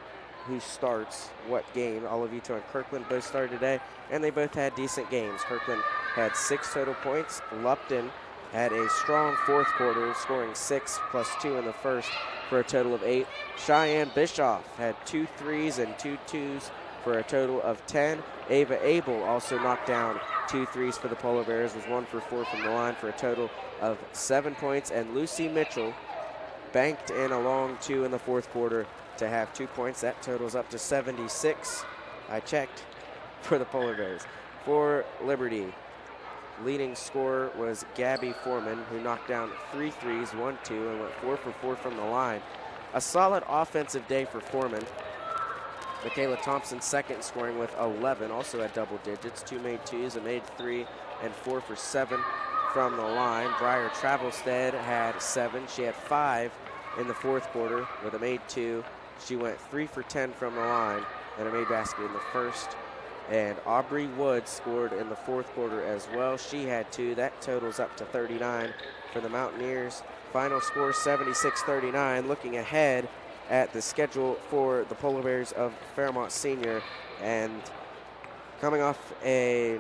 who starts what game. Olivito and Kirkland both started today, and they both had decent games. Kirkland had 6 total points. Lupton had a strong fourth quarter, scoring 6 plus 2 in the first for a total of 8. Cheyenne Bischoff had 2 threes and 2 twos for a total of 10. Ava Abel also knocked down 2 threes for the Polar Bears, was 1 for 4 from the line for a total of 7 points. And Lucy Mitchell banked in a long 2 in the fourth quarter to have 2 points. That totals up to 76. I checked for the Polar Bears. For Liberty, leading scorer was Gabby Foreman, who knocked down 3 threes, 1 2, and went 4 for 4 from the line. A solid offensive day for Foreman. Michaela Thompson second, scoring with 11, also at double digits. 2 made 2s, a made 3, and 4 for 7 from the line. Briar Travelstead had 7. She had 5 in the fourth quarter with a made 2. She went 3 for 10 from the line and a made basket in the first. And Aubrey Wood scored in the fourth quarter as well. She had 2. That totals up to 39 for the Mountaineers. Final score 76-39. Looking ahead at the schedule for the Polar Bears of Fairmont Senior, and coming off a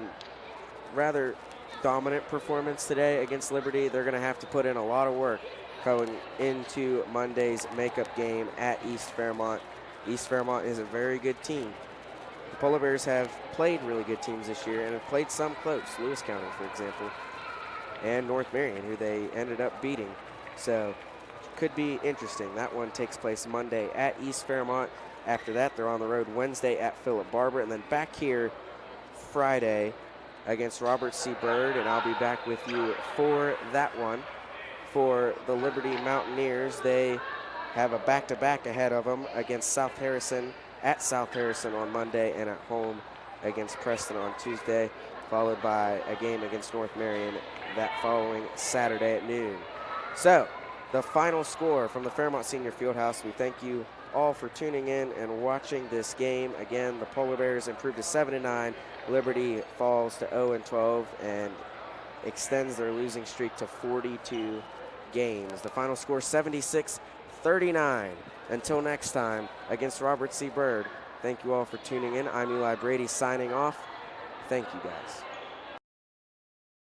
rather dominant performance today against Liberty, they're going to have to put in a lot of work going into Monday's makeup game at East Fairmont. East Fairmont is a very good team. The Polar Bears have played really good teams this year and have played some close, Lewis County, for example, and North Marion, who they ended up beating. So could be interesting. That one takes place Monday at East Fairmont. After that, they're on the road Wednesday at Philip Barber, and then back here Friday against Robert C. Byrd, and I'll be back with you for that one. For the Liberty Mountaineers, they have a back-to-back ahead of them against South Harrison, at South Harrison on Monday, and at home against Preston on Tuesday, followed by a game against North Marion that following Saturday at noon. So, the final score from the Fairmont Senior Fieldhouse. We thank you all for tuning in and watching this game. Again, the Polar Bears improved to 7-9. Liberty falls to 0-12 and extends their losing streak to 42 games. The final score 76-39. Until next time, against Robert C. Byrd, thank you all for tuning in. I'm Eli Brady signing off. Thank you, guys.